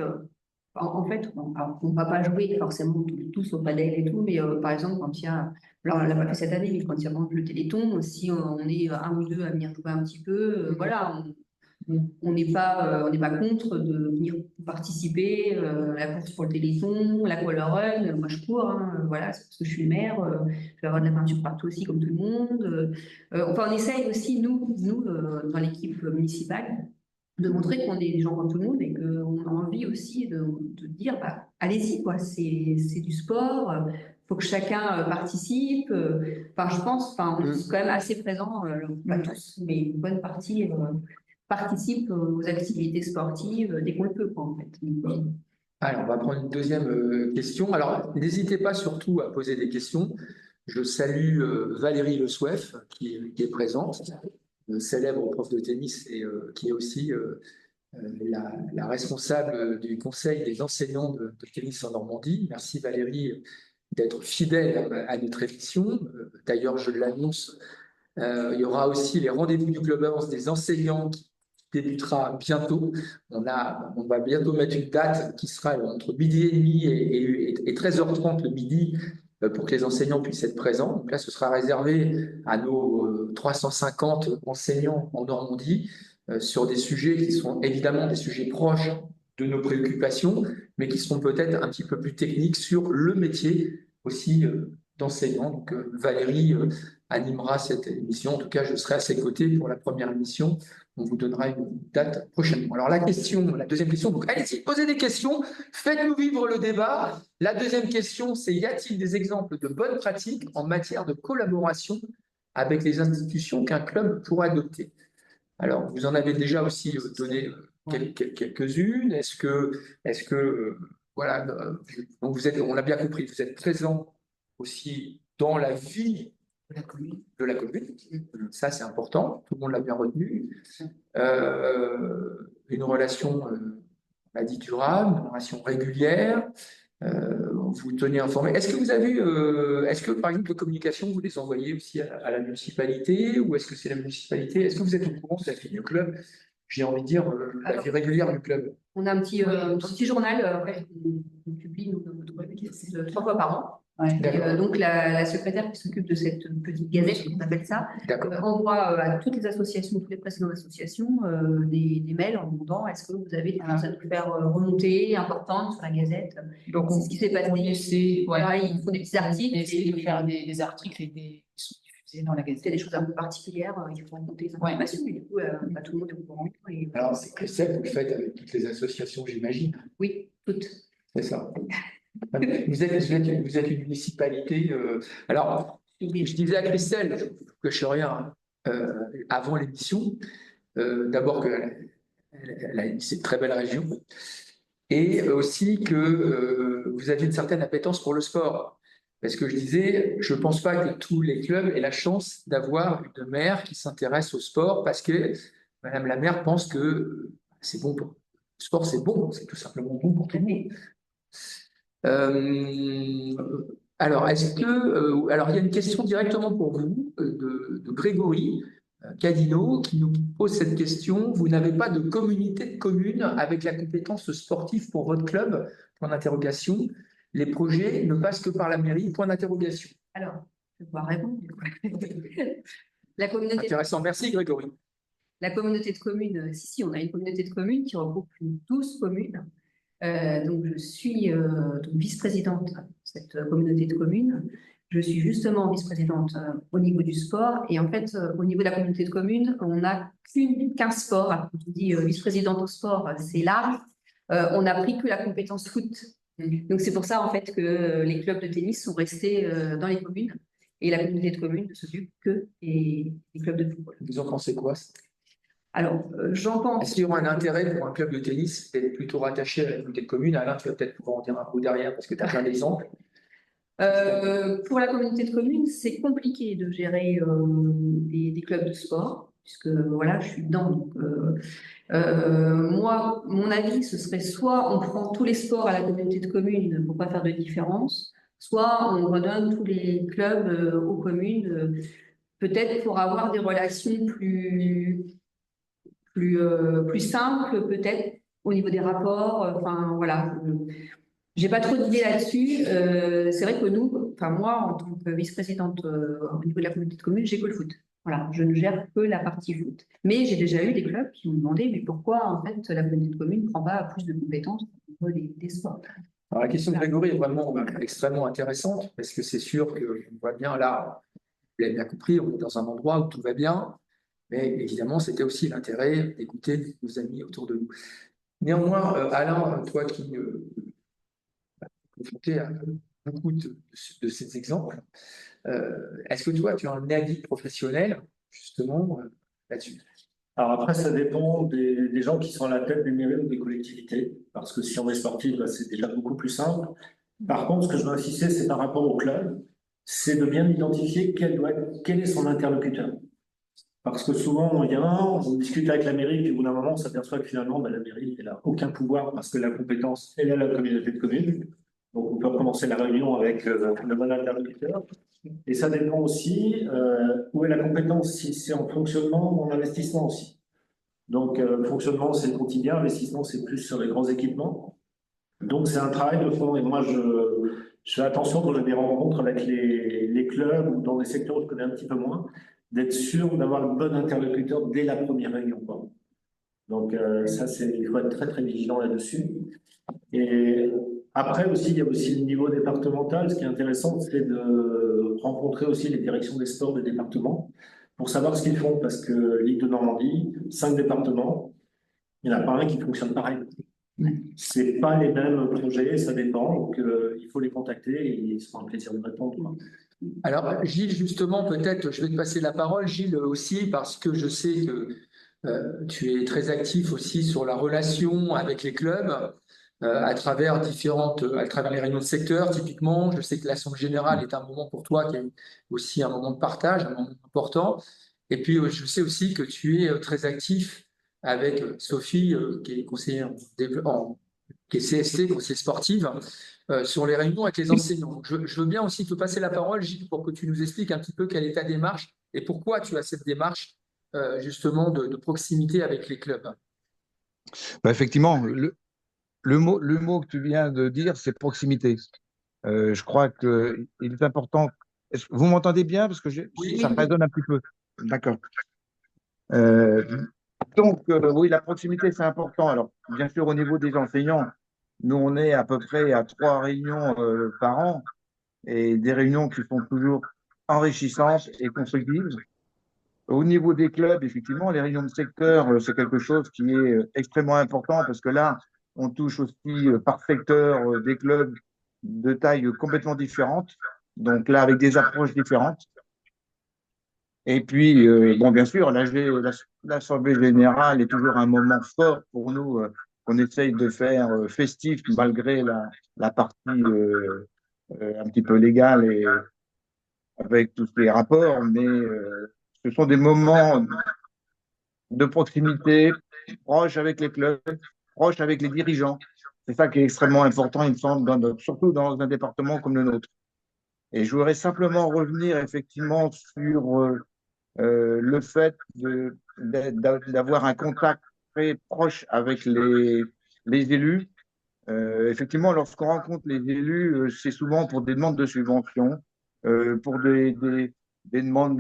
En fait, on ne va pas jouer forcément tous au padel et tout, mais par exemple, quand il y a, alors on l'a pas fait cette année, mais quand il y a le Téléthon, si on est un ou deux à venir jouer un petit peu, voilà, on n'est pas contre de venir participer à la course pour le Téléthon, l'Aqualor Run. Moi, je cours, hein, voilà, c'est parce que je suis maire, je vais avoir de la peinture partout aussi, comme tout le monde. Enfin, on essaye aussi, nous dans l'équipe municipale, de montrer qu'on est des gens comme tout le monde et qu'on a envie aussi de dire bah, allez-y, quoi, c'est du sport, il faut que chacun participe. Enfin, je pense, on est quand même assez présents, pas tous, mais une bonne partie participe aux activités sportives dès qu'on le peut, quoi, en fait. Alors, on va prendre une deuxième question. Alors, n'hésitez pas surtout à poser des questions. Je salue Valérie Le Souef qui est présente, célèbre prof de tennis et qui est aussi la responsable du conseil des enseignants de tennis en Normandie. Merci Valérie d'être fidèle à notre émission. D'ailleurs, je l'annonce, il y aura aussi les rendez-vous du Clubhouse des enseignants qui débutera bientôt. On va bientôt mettre une date qui sera entre midi et demi et 13h30 le midi pour que les enseignants puissent être présents. Donc là, ce sera réservé à nos 350 enseignants en Normandie sur des sujets qui sont évidemment des sujets proches de nos préoccupations, mais qui seront peut-être un petit peu plus techniques sur le métier aussi d'enseignant. Donc Valérie animera cette émission. En tout cas, je serai à ses côtés pour la première émission. On vous donnera une date prochainement. Alors la deuxième question, donc allez-y, posez des questions, faites-nous vivre le débat. La deuxième question, c'est y a-t-il des exemples de bonnes pratiques en matière de collaboration avec les institutions qu'un club pourrait adopter? Alors, vous en avez déjà aussi donné quelques-unes. Est-ce que voilà, donc on l'a bien compris, vous êtes présent aussi dans la vie de la commune. Ça, c'est important. Tout le monde l'a bien retenu. Une relation, on l'a dit, durable, une relation régulière. Vous tenez informé. Est-ce que par exemple, les communications, vous les envoyez aussi à la municipalité ou est-ce que c'est la municipalité? Est-ce que vous êtes au courant de la vie du club? J'ai envie de dire la vie régulière du club. On a un petit journal qu'on publie dans notre web 3 fois par an. Ouais. Et, donc la secrétaire qui s'occupe de cette petite gazette, on appelle ça, envoie à toutes les associations, toutes les précédentes associations, des mails en demandant est-ce que vous avez des choses à nous faire remonter importantes sur la gazette. Donc c'est ce qui s'est passé. On essaie, voilà, ils font des petits articles. On essaie de faire des articles qui sont diffusés dans la gazette. C'est des choses un peu particulières, il faut remonter les informations, mais du coup, pas tout le monde est au courant. Alors, c'est que ça, vous le faites avec toutes les associations, j'imagine. Oui, toutes. C'est ça. Vous êtes une municipalité. Alors, je disais à Christelle, je ne cache rien, avant l'émission, d'abord c'est une très belle région, et aussi que vous avez une certaine appétence pour le sport. Parce que je disais, je ne pense pas que tous les clubs aient la chance d'avoir une maire qui s'intéresse au sport, parce que Madame la maire pense que c'est bon le sport, c'est bon, c'est tout simplement bon pour tout le monde. Alors, alors, il y a une question directement pour vous de Grégory Cadino qui nous pose cette question. Vous n'avez pas de communauté de communes avec la compétence sportive pour votre club? Point d'interrogation. Les projets ne passent que par la mairie? Point d'interrogation. Alors, je vais pouvoir répondre. La communauté. Intéressant. Merci, Grégory. La communauté de communes, si, on a une communauté de communes qui regroupe 12 communes. Donc, je suis vice-présidente de cette communauté de communes. Je suis justement vice-présidente au niveau du sport. Et en fait, au niveau de la communauté de communes, on n'a qu'un sport. Alors, quand on dit vice-présidente au sport, c'est large. On n'a pris que la compétence foot. Donc, c'est pour ça, en fait, que les clubs de tennis sont restés dans les communes. Et la communauté de communes ne s'occupe que des clubs de football. Vous en pensez quoi? Alors, j'en pense. Est-ce qu'il y aura un intérêt pour un club de tennis d'être plutôt rattaché à la communauté de communes? Alain, tu vas peut-être pouvoir en dire un mot derrière parce que tu as plein d'exemples. Pour la communauté de communes, c'est compliqué de gérer des clubs de sport, puisque voilà, je suis dedans. Donc, moi, mon avis, ce serait soit on prend tous les sports à la communauté de communes pour pas faire de différence, soit on redonne tous les clubs aux communes, peut-être pour avoir des relations plus simples, peut-être au niveau des rapports. Enfin, voilà. J'ai pas trop d'idées là-dessus. C'est vrai que nous, enfin moi, en tant que vice-présidente au niveau de la communauté de communes, j'ai que le foot. Voilà, je ne gère que la partie foot. Mais j'ai déjà eu des clubs qui m'ont demandé, mais pourquoi en fait la communauté de communes ne prend pas plus de compétences au niveau des sports? Alors, la question de Grégory est vraiment extrêmement intéressante parce que c'est sûr que on voit bien là, vous l'avez bien compris, on est dans un endroit où tout va bien, mais évidemment, c'était aussi l'intérêt d'écouter nos amis autour de nous. Néanmoins, Alain, toi qui confronté à beaucoup de ces exemples, est-ce que toi, tu as un avis professionnel justement là-dessus? Alors après, ça dépend des gens qui sont à la tête des mairies ou des collectivités, parce que si on est sportif, bah, c'est déjà beaucoup plus simple. Par contre, ce que je veux insister, c'est par rapport au club, c'est de bien identifier quel est son interlocuteur. Parce que souvent, on vient, on discute avec la mairie, puis au bout d'un moment, on s'aperçoit que finalement, bah, la mairie, elle n'a aucun pouvoir parce que la compétence, elle est à la communauté de communes. Donc, on peut recommencer la réunion avec le bon interlocuteur. Et ça dépend aussi où est la compétence, si c'est en fonctionnement ou en investissement aussi. Donc, fonctionnement, c'est le quotidien, investissement, c'est plus sur les grands équipements. Donc, c'est un travail de fond. Et moi, je fais attention quand j'ai des rencontres avec les clubs ou dans des secteurs où je connais un petit peu moins, d'être sûr d'avoir le bon interlocuteur dès la première réunion, quoi. Donc, ça, il faut être très, très vigilant là-dessus. Et après aussi, il y a aussi le niveau départemental. Ce qui est intéressant, c'est de rencontrer aussi les directions des sports des départements pour savoir ce qu'ils font. Parce que Ligue de Normandie, 5 départements, il n'y en a pas un qui fonctionne pareil. C'est pas les mêmes projets, ça dépend. Donc, il faut les contacter et ils seront un plaisir de répondre. Alors, Gilles, justement, peut-être, je vais te passer la parole, Gilles, aussi, parce que je sais que tu es très actif aussi sur la relation avec les clubs à travers les réunions de secteur, typiquement. Je sais que l'Assemblée générale est un moment pour toi qui est aussi un moment de partage, un moment important. Et puis, je sais aussi que tu es très actif avec Sophie, qui est conseillère qui est CST, conseillère sportive, sur les réunions avec les enseignants. Donc, je veux bien aussi te passer la parole, Gilles, pour que tu nous expliques un petit peu quelle est ta démarche et pourquoi tu as cette démarche justement de proximité avec les clubs. Bah, effectivement, le mot que tu viens de dire, c'est proximité. Je crois qu'il est important. Vous m'entendez bien? Parce que ça résonne un petit peu. D'accord. Donc, oui, la proximité, c'est important. Alors, bien sûr, au niveau des enseignants, nous, on est à peu près à 3 réunions par an et des réunions qui sont toujours enrichissantes et constructives. Au niveau des clubs, effectivement, les réunions de secteur, c'est quelque chose qui est extrêmement important parce que là, on touche aussi par secteur des clubs de taille complètement différente. Donc là, avec des approches différentes. Et puis, bon, bien sûr, l'Assemblée générale est toujours un moment fort pour nous qu'on essaye de faire festif malgré la partie un petit peu légale et avec tous les rapports. Mais ce sont des moments de proximité, proche avec les clubs, proche avec les dirigeants. C'est ça qui est extrêmement important, il me semble, surtout dans un département comme le nôtre. Et je voudrais simplement revenir effectivement sur le fait d'avoir un contact très proche avec les élus. Effectivement, lorsqu'on rencontre les élus, c'est souvent pour des demandes de subventions, pour des demandes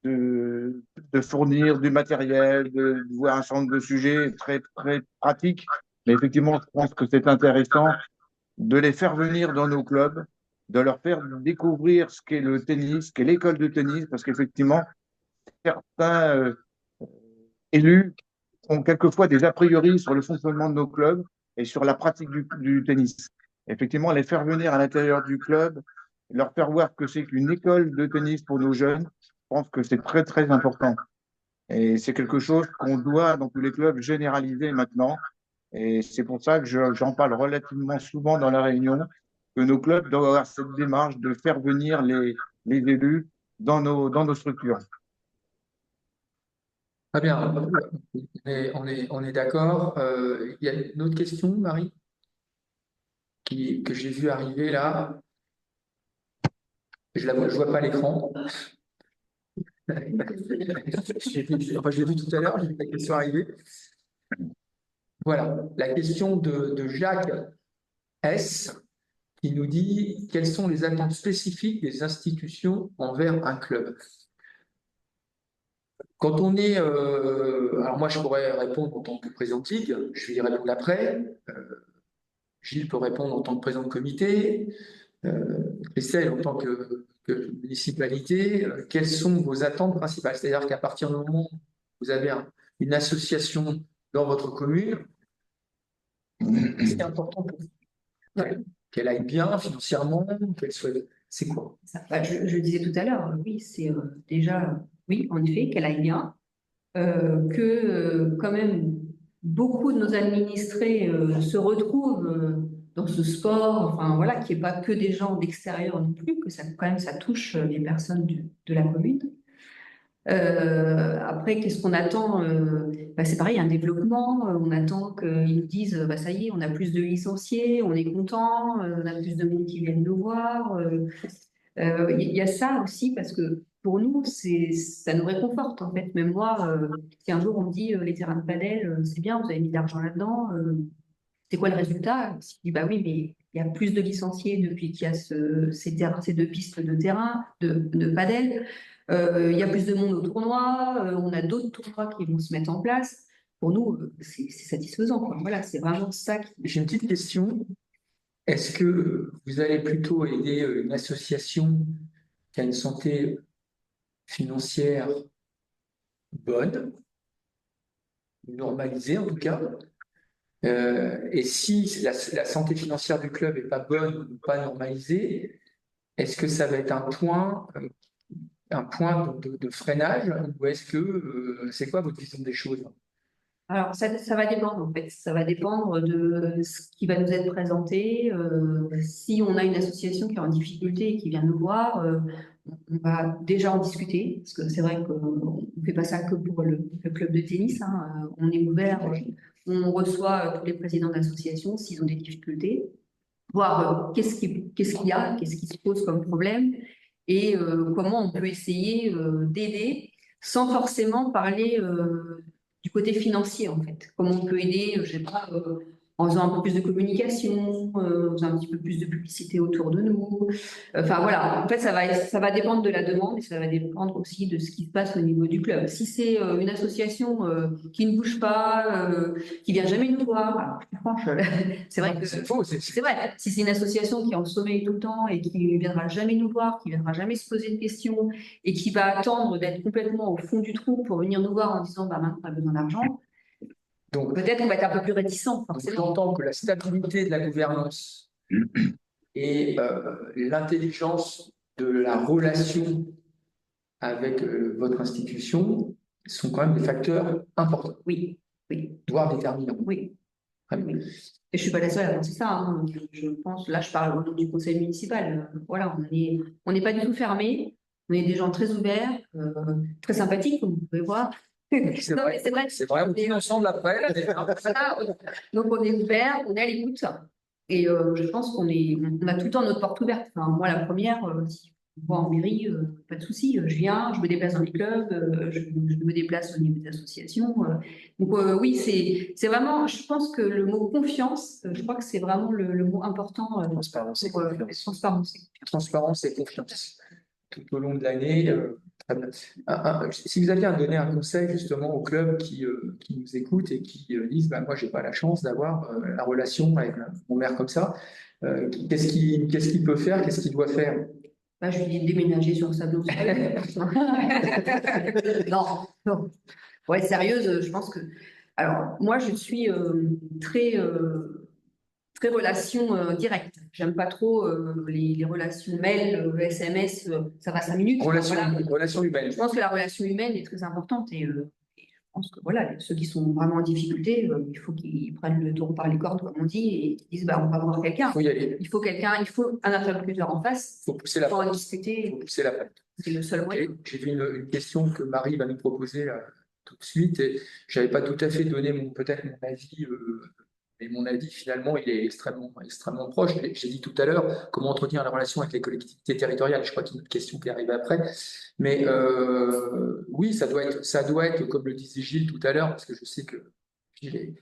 de fournir du matériel, de voir un certain nombre de sujets très, très pratiques. Mais effectivement, je pense que c'est intéressant de les faire venir dans nos clubs de leur faire découvrir ce qu'est le tennis, ce qu'est l'école de tennis, parce qu'effectivement, certains élus ont quelquefois des a priori sur le fonctionnement de nos clubs et sur la pratique du tennis. Effectivement, les faire venir à l'intérieur du club, leur faire voir que c'est qu'une école de tennis pour nos jeunes, je pense que c'est très, très important. Et c'est quelque chose qu'on doit, dans tous les clubs, généraliser maintenant. Et c'est pour ça que j'en parle relativement souvent dans la réunion, que nos clubs doivent avoir cette démarche de faire venir les élus dans nos structures. Très bien, on est d'accord. Il y a une autre question, Marie, que j'ai vue arriver là. Je vois pas l'écran. Je l'ai vu tout à l'heure, j'ai vu la question arriver. Voilà, la question de Jacques S. qui nous dit quelles sont les attentes spécifiques des institutions envers un club. Quand on est, alors moi je pourrais répondre en tant que président de ligue, je vais y répondre après. Gilles peut répondre en tant que président de comité, Christelle en tant que municipalité. Quelles sont vos attentes principales? C'est-à-dire qu'à partir du moment où vous avez une association dans votre commune, c'est important pour vous qu'elle aille bien financièrement, qu'elle soit. C'est quoi? Je le disais tout à l'heure, oui, c'est déjà, oui, en effet, qu'elle aille bien, que quand même beaucoup de nos administrés se retrouvent dans ce sport, enfin voilà, qu'il n'y ait pas que des gens d'extérieur non plus, que ça, quand même, ça touche les personnes de la commune. Après, qu'est-ce qu'on attend? C'est pareil, un développement. On attend qu'ils nous disent, ça y est, on a plus de licenciés, on est content, on a plus de monde qui viennent nous voir. Il y a ça aussi parce que pour nous, ça nous réconforte en fait. Même moi, si un jour on me dit les terrains de padel, c'est bien, vous avez mis de l'argent là-dedans, c'est quoi le résultat? Je dis bah oui, mais il y a plus de licenciés depuis qu'il y a ces deux pistes de terrain, de padel. Il y a plus de monde au tournoi, on a d'autres tournois qui vont se mettre en place. Pour nous, c'est satisfaisant, quoi. Voilà, c'est vraiment ça qui. J'ai une petite question. Est-ce que vous allez plutôt aider une association qui a une santé financière bonne, normalisée en tout cas, et si la santé financière du club n'est pas bonne ou pas normalisée, est-ce que ça va être un point de freinage ou est-ce que c'est quoi votre vision des choses? Alors, ça va dépendre en fait. Ça va dépendre de ce qui va nous être présenté. Si on a une association qui est en difficulté et qui vient nous voir, on va déjà en discuter. Parce que c'est vrai qu'on ne fait pas ça que pour le club de tennis, hein. On est ouvert, on reçoit tous les présidents d'associations s'ils ont des difficultés, voir qu'est-ce qu'il y a, qu'est-ce qui se pose comme problème et comment on peut essayer d'aider sans forcément parler du côté financier, en fait. Comment on peut aider, je sais pas, en faisant un peu plus de communication, en faisant un petit peu plus de publicité autour de nous. Enfin, voilà. En fait, ça va dépendre de la demande et ça va dépendre aussi de ce qui se passe au niveau du club. Si c'est une association qui ne bouge pas, qui vient jamais nous voir, alors, franchement, c'est vrai que C'est faux, c'est vrai. Si c'est une association qui est en sommeil tout le temps et qui ne viendra jamais nous voir, qui ne viendra jamais se poser de questions et qui va attendre d'être complètement au fond du trou pour venir nous voir en disant maintenant on a besoin d'argent, donc peut-être qu'on va être un peu plus réticent. j'entends que la stabilité de la gouvernance et l'intelligence de la relation avec votre institution sont quand même des facteurs importants, Oui, oui, voire déterminants. oui. Très bien. Oui. Et je ne suis pas la seule à penser ça, hein. Je pense, là je parle au nom du conseil municipal. Voilà, on n'est pas du tout fermé. On est des gens très ouverts, très sympathiques, comme vous pouvez voir. C'est Non, vrai, mais c'est vrai. c'est vrai, on dîne ensemble après. Voilà, donc on est ouvert, on est à l'écoute. Et je pense on a tout le temps notre porte ouverte. Enfin, moi, la première, si je me vois en mairie, pas de souci, je viens, je me déplace dans les clubs, je me déplace au niveau des associations. Donc oui, c'est vraiment, je pense que le mot confiance, je crois que c'est vraiment le mot important. Transparence et pour, confiance. transparence. Transparence et confiance. Tout au long de l'année, Très bien. Si vous aviez à donner un conseil justement aux clubs qui nous écoutent et qui disent bah, moi, j'ai pas la chance d'avoir la relation avec mon maire comme ça, qu'est-ce qu'il peut faire, qu'est-ce qu'il doit faire? Bah, je lui dis de déménager sur Sablon. Non, non. Ouais, sérieuse, je pense que. Alors, moi, je suis très, très relation directe. J'aime pas trop les relations mail, SMS, ça va 5 minutes. Enfin, voilà. Relation humaine. Je pense que la relation humaine est très importante et je pense que voilà, ceux qui sont vraiment en difficulté, il faut qu'ils prennent le taureau par les cornes, comme on dit, et qu'ils disent bah, on va voir quelqu'un. Il faut y aller. Il faut quelqu'un, il faut un interlocuteur en face. Il faut pousser la Pour en porte. discuter. Il faut pousser la porte. C'est le seul moyen. J'ai vu une question que Marie va nous proposer tout de suite et je n'avais pas tout à fait donné peut-être mon avis, mais mon avis finalement il est extrêmement proche. J'ai dit tout à l'heure comment entretenir la relation avec les collectivités territoriales. Je crois qu'il y a une autre question qui arrive après. Mais oui, ça doit être, comme le disait Gilles tout à l'heure, parce que je sais que Gilles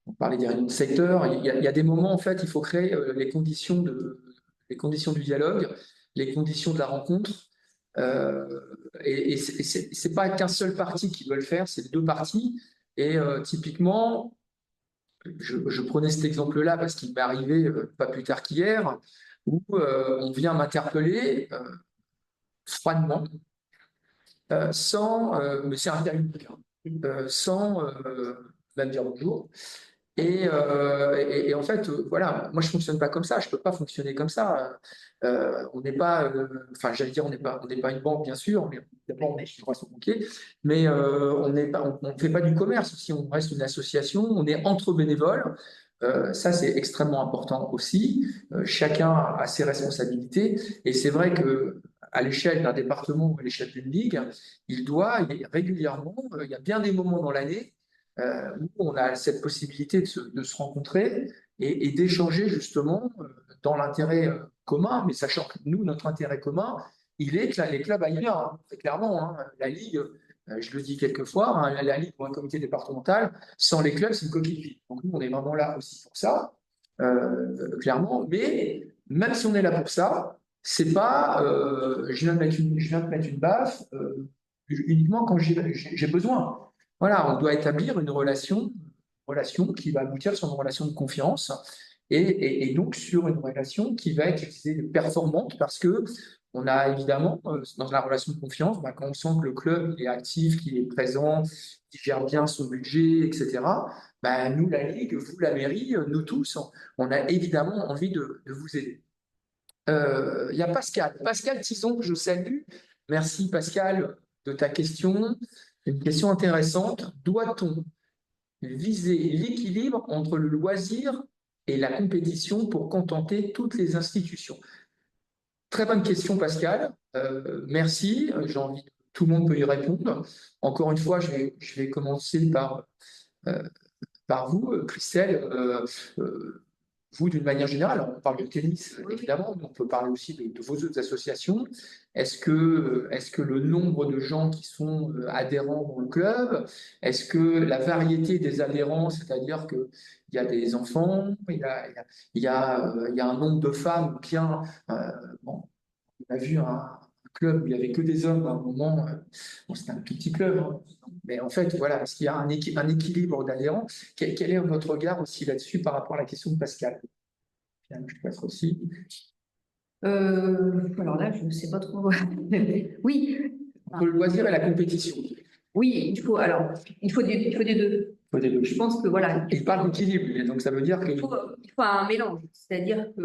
on parlait des réunions de secteur. Il y a des moments, en fait, il faut créer les conditions du dialogue, les conditions de la rencontre. Et c'est pas qu'un seul parti qui veut le faire, c'est les deux parties. Et typiquement, je prenais cet exemple-là parce qu'il m'est arrivé pas plus tard qu'hier, où on vient m'interpeller froidement, mais c'est un terme, sans même dire bonjour. Et en fait, voilà, moi je fonctionne pas comme ça, je peux pas fonctionner comme ça. On n'est pas, enfin j'allais dire, on n'est pas une banque bien sûr, mais d'abord je suis banquier, mais on n'est pas, on fait pas du commerce aussi, on reste une association, on est entre bénévoles. Ça c'est extrêmement important aussi. Chacun a ses responsabilités, et c'est vrai que à l'échelle d'un département ou à l'échelle d'une ligue, régulièrement, il y a bien des moments dans l'année où on a cette possibilité de se rencontrer et d'échanger justement dans l'intérêt commun, mais sachant que nous, notre intérêt commun, il est que les clubs aillent bien, hein, très clairement. Hein, la Ligue, je le dis quelquefois, hein, la Ligue ou un comité départemental, sans les clubs, c'est une coquille vide. Donc nous, on est vraiment là aussi pour ça, clairement. Mais même si on est là pour ça, c'est pas je viens de mettre une baffe uniquement quand j'ai besoin. Voilà, on doit établir une relation qui va aboutir sur une relation de confiance et donc sur une relation qui va être performante parce que on a évidemment, dans la relation de confiance, bah, quand on sent que le club est actif, qu'il est présent, qu'il gère bien son budget, etc., bah, nous, la Ligue, vous, la mairie, nous tous, on a évidemment envie de vous aider. Il y a Pascal Tison que je salue. Merci Pascal de ta question. Une question intéressante. Doit-on viser l'équilibre entre le loisir et la compétition pour contenter toutes les institutions? Très bonne question Pascal. Merci. J'ai envie, tout le monde peut y répondre. Encore une fois, je vais commencer par vous, Christelle. Vous, d'une manière générale, on parle de tennis, évidemment, mais on peut parler aussi de vos autres associations. Est-ce que le nombre de gens qui sont adhérents dans le club, est-ce que la variété des adhérents, c'est-à-dire qu'il y a des enfants, il y a un nombre de femmes bien... bon, on a vu un club où il n'y avait que des hommes à un moment, bon, c'était un tout petit club, hein. Mais en fait, voilà, est-ce qu'il y a un équilibre d'adhérents? Quel est votre regard aussi là-dessus par rapport à la question de Pascal? Je peux être aussi. Alors là, je ne sais pas trop. Oui. Entre le loisir et la compétition. Oui, il faut des deux. Je pense que voilà. Il parle d'équilibre, donc ça veut dire qu'il faut un mélange. C'est-à-dire que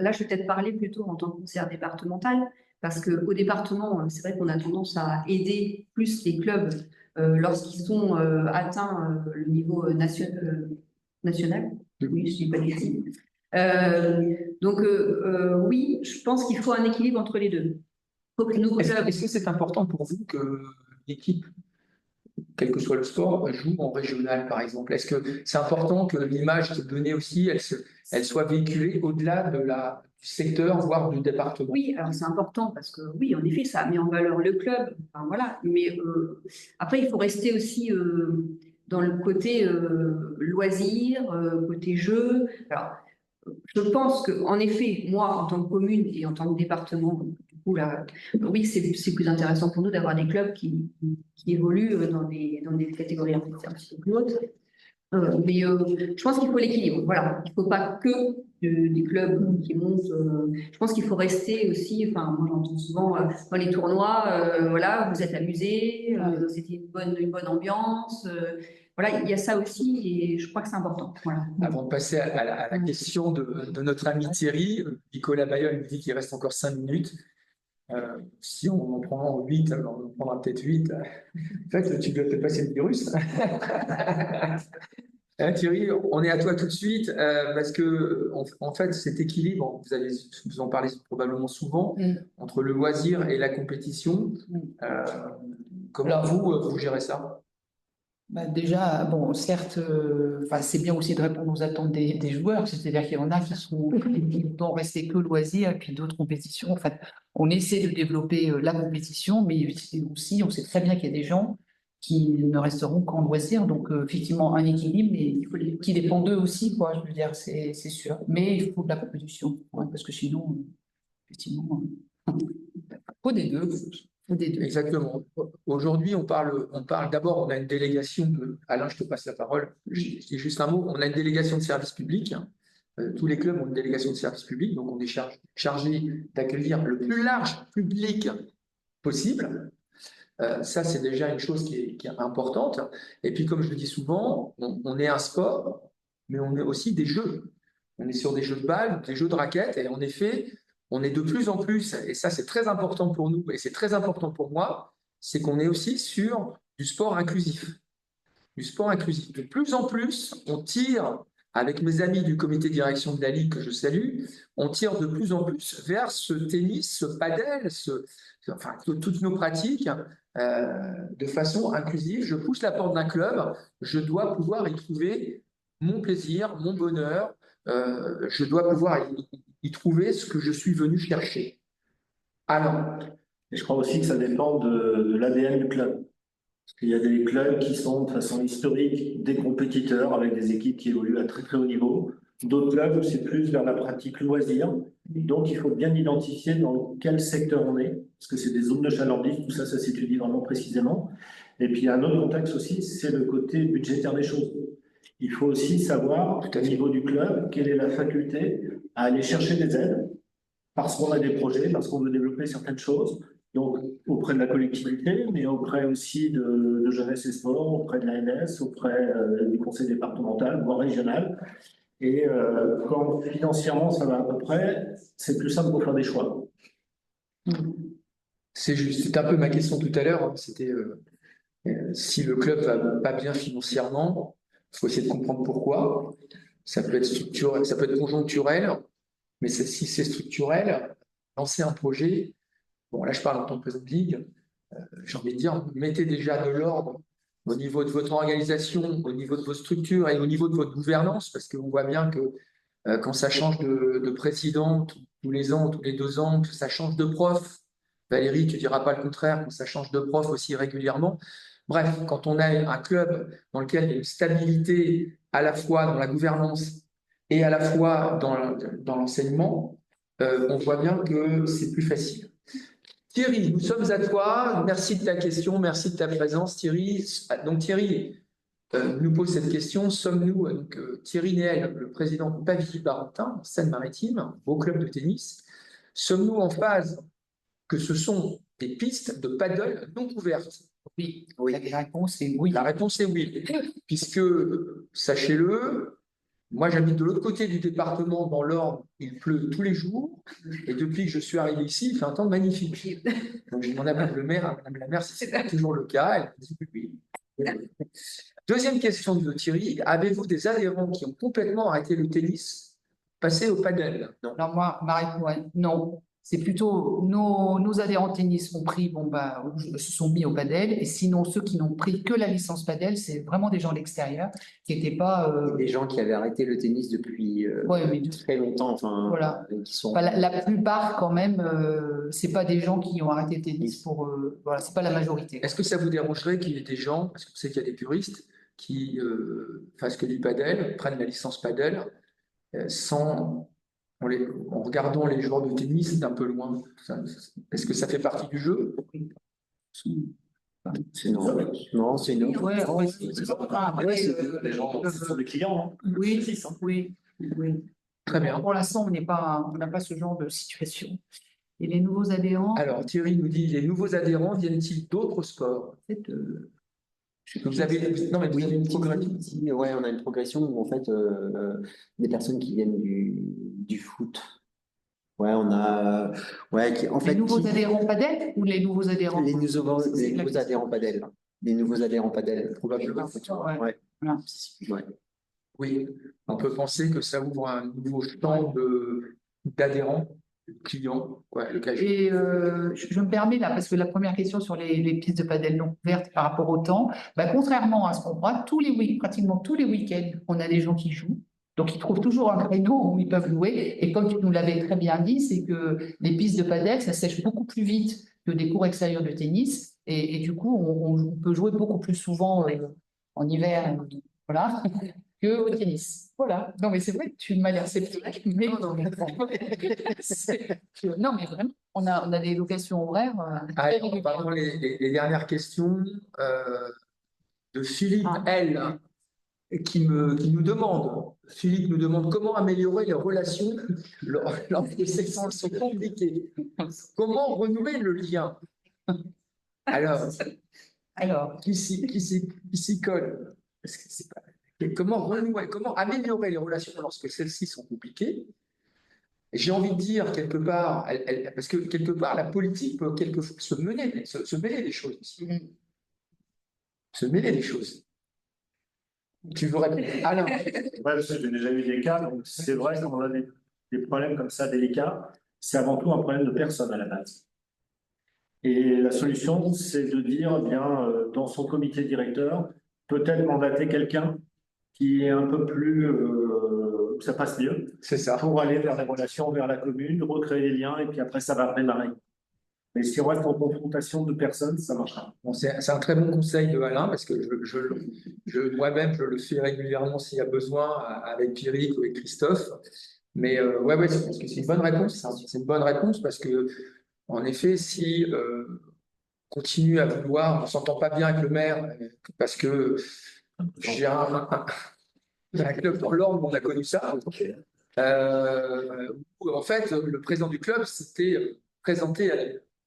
là, je vais peut-être parler plutôt en tant que conseillère départementale, parce qu'au département, c'est vrai qu'on a tendance à aider plus les clubs lorsqu'ils ont atteint le niveau national. Oui, je dis pas d'ici. Donc, oui, je pense qu'il faut un équilibre entre les deux. Est-ce que c'est important pour vous que l'équipe, quel que soit le sport, joue en régional, par exemple? Est-ce que c'est important que l'image qui est donnée aussi, elle soit véhiculée au-delà du secteur, voire du département? Oui, alors c'est important parce que, oui, en effet, ça met en valeur le club. Enfin, voilà. Mais après, il faut rester aussi dans le côté loisir, côté jeu. Alors, je pense qu'en effet, moi, en tant que commune et en tant que département, coup, là, oui, c'est plus intéressant pour nous d'avoir des clubs qui évoluent dans des catégories un petit peu plus hautes. Mais je pense qu'il faut l'équilibre. Voilà, il ne faut pas que des clubs qui montent. Je pense qu'il faut rester aussi. Enfin, moi j'entends souvent dans les tournois, voilà, vous êtes amusés, c'était une bonne ambiance. Voilà, il y a ça aussi et je crois que c'est important. Voilà. Avant de passer à la question de notre ami Thierry, Nicolas Bayeul nous dit qu'il reste encore 5 minutes. Si on en prend 8, alors on en prendra peut-être 8. En fait, tu dois peut-être passer le virus. Thierry, on est à toi tout de suite parce que en fait cet équilibre, vous en parlez probablement souvent entre le loisir et la compétition. Comment vous gérez ça? Bah déjà, bon, certes, c'est bien aussi de répondre aux attentes des joueurs, c'est-à-dire qu'il y en a qui vont rester que loisirs et puis d'autres compétitions. En fait, on essaie de développer la compétition, mais aussi, on sait très bien qu'il y a des gens qui ne resteront qu'en loisirs. Donc, effectivement, un équilibre, mais qui dépend d'eux aussi, quoi, je veux dire, c'est sûr. Mais il faut de la compétition, ouais, parce que sinon, effectivement, faut des deux. Exactement. Aujourd'hui, on parle d'abord, on a une délégation Alain, je te passe la parole. Je dis juste un mot. On a une délégation de service public. Tous les clubs ont une délégation de service public, donc on est chargé d'accueillir le plus large public possible. Ça, c'est déjà une chose qui est importante. Et puis, comme je le dis souvent, on est un sport, mais on est aussi des jeux. On est sur des jeux de balles, des jeux de raquettes, et en effet, on est de plus en plus, et ça c'est très important pour nous, et c'est très important pour moi, c'est qu'on est aussi sur du sport inclusif. Du sport inclusif. De plus en plus, on tire, avec mes amis du comité de direction de la Ligue que je salue, on tire de plus en plus vers ce tennis, ce padel, toutes nos pratiques de façon inclusive. Je pousse la porte d'un club, je dois pouvoir y trouver mon plaisir, mon bonheur, je dois pouvoir y trouver ce que je suis venu chercher. Alors, et je crois aussi que ça dépend de l'ADN du club. Parce qu'il y a des clubs qui sont de façon historique des compétiteurs avec des équipes qui évoluent à très très haut niveau. D'autres clubs où c'est plus vers la pratique loisir. Donc il faut bien identifier dans quel secteur on est, parce que c'est des zones de chalandise, tout ça, ça s'étudie vraiment précisément. Et puis il y a un autre contexte aussi, c'est le côté budgétaire des choses. Il faut aussi savoir, au niveau du club, quelle est la faculté à aller chercher des aides, parce qu'on a des projets, parce qu'on veut développer certaines choses, donc auprès de la collectivité, mais auprès aussi de Jeunesse et Sport, auprès de l'ANS, auprès du conseil départemental, voire régional. Et quand financièrement ça va à peu près, c'est plus simple pour faire des choix. C'est juste, c'était un peu ma question tout à l'heure, c'était si le club va pas bien financièrement, il faut essayer de comprendre pourquoi. Ça peut être structurel, ça peut être conjoncturel, mais si c'est structurel, lancer un projet, bon là je parle en tant que président de ligue, j'ai envie de dire, mettez déjà de l'ordre au niveau de votre organisation, au niveau de vos structures et au niveau de votre gouvernance, parce qu'on voit bien que quand ça change de président tous les ans, tous les 2 ans, que ça change de prof, Valérie, tu ne diras pas le contraire, quand ça change de prof aussi régulièrement. Bref, quand on a un club dans lequel il y a une stabilité à la fois dans la gouvernance et à la fois dans l'enseignement, on voit bien que c'est plus facile. Thierry, nous sommes à toi. Merci de ta question, merci de ta présence, Thierry. Donc Thierry nous pose cette question. Sommes-nous, Thierry Néel, le président de Pavie-Barentin, Seine-Maritime, beau club de tennis, sommes-nous en phase que ce sont des pistes de paddle non couvertes? Oui, la réponse est oui. La réponse est oui, puisque, sachez-le, moi j'habite de l'autre côté du département, dans l'Orne, il pleut tous les jours, et depuis que je suis arrivé ici, il fait un temps magnifique. Donc je demande à Madame la maire si c'est toujours le cas, elle dit oui. Deuxième question de Thierry, avez-vous des adhérents qui ont complètement arrêté le tennis, passé au paddle? Non. Alors moi, ma réponse, non. C'est plutôt nos adhérents tennis ont pris, se sont mis au padel, et sinon ceux qui n'ont pris que la licence padel, c'est vraiment des gens de l'extérieur qui n'étaient pas. Des gens qui avaient arrêté le tennis depuis très longtemps, enfin, voilà. Qui sont. La plupart quand même, c'est pas des gens qui ont arrêté le tennis pour, voilà, c'est pas la majorité. Est-ce que ça vous dérangerait qu'il y ait des gens, parce qu'on sait qu'il y a des puristes qui fassent que du padel, prennent la licence padel sans en regardant les joueurs de tennis d'un peu loin. Est-ce que ça fait partie du jeu? C'est non, c'est une offre. Ouais, ouais, Ouais, c'est Les gens, ce sont des clients, hein. oui, Six, hein. oui, oui. Très bien. Pour l'instant, on n'a pas ce genre de situation. Et les nouveaux adhérents, Alors, Thierry nous dit, les nouveaux adhérents viennent-ils d'autres sports? peut-être, Vous avez, non, mais vous avez une progression. Ouais, on a une progression où en fait des personnes qui viennent du foot. Ouais, on a en les fait nouveaux adhérents padel ou les nouveaux adhérents? les nouveaux la adhérents padel. Les nouveaux adhérents padel, probablement. Ouais. Ouais. Voilà. Ouais. Oui, on peut penser que ça ouvre un nouveau champ d'adhérents, de clients. Ouais, le cas Et je me permets là, parce que la première question sur les pistes de padel non couvertes par rapport au temps, bah, contrairement à ce qu'on croit, pratiquement tous les week-ends, on a des gens qui jouent. Donc, ils trouvent toujours un créneau où ils peuvent louer. Et comme tu nous l'avais très bien dit, c'est que les pistes de padel, ça sèche beaucoup plus vite que des cours extérieurs de tennis. Et du coup, on peut jouer beaucoup plus souvent en hiver, voilà, que au tennis. Voilà. Non, mais c'est vrai, tu m'as l'air sceptique, mais non, mais vraiment, on a des locations horaires. Allez, Très pardon, les dernières questions de Philippe L. Qui nous demande, Philippe nous demande comment améliorer les relations lorsque les séquences sont compliquées. Comment renouer le lien? Alors, qui s'y colle? Parce que c'est pas- Comment renouer, comment améliorer les relations lorsque celles-ci sont compliquées? J'ai envie de dire, quelque part, parce que quelque part, la politique peut quelquefois se mêler des choses aussi. Se mêler des choses. Tu veux répondre? Alain. Ouais, parce que j'ai déjà eu des cas, donc c'est vrai qu'on a des problèmes comme ça délicats. C'est avant tout un problème de personne à la base. Et la solution, c'est de dire, eh bien, dans son comité directeur, peut-être mandater quelqu'un qui est un peu plus, ça passe mieux, C'est ça. pour aller vers les relations, vers la commune, recréer les liens, et puis après, ça va redémarrer. Mais si on reste en confrontation de personnes, ça marchera. Bon, c'est un très bon conseil de Alain, parce que moi-même, je le fais régulièrement s'il y a besoin, avec Pierrick ou avec Christophe. Mais ouais, je pense que c'est une bonne réponse. C'est une bonne réponse parce que, en effet, si on continue à vouloir, on ne s'entend pas bien avec le maire, parce que j'ai un club dans l'Orne, on a connu ça. Où, en fait, le président du club s'était présenté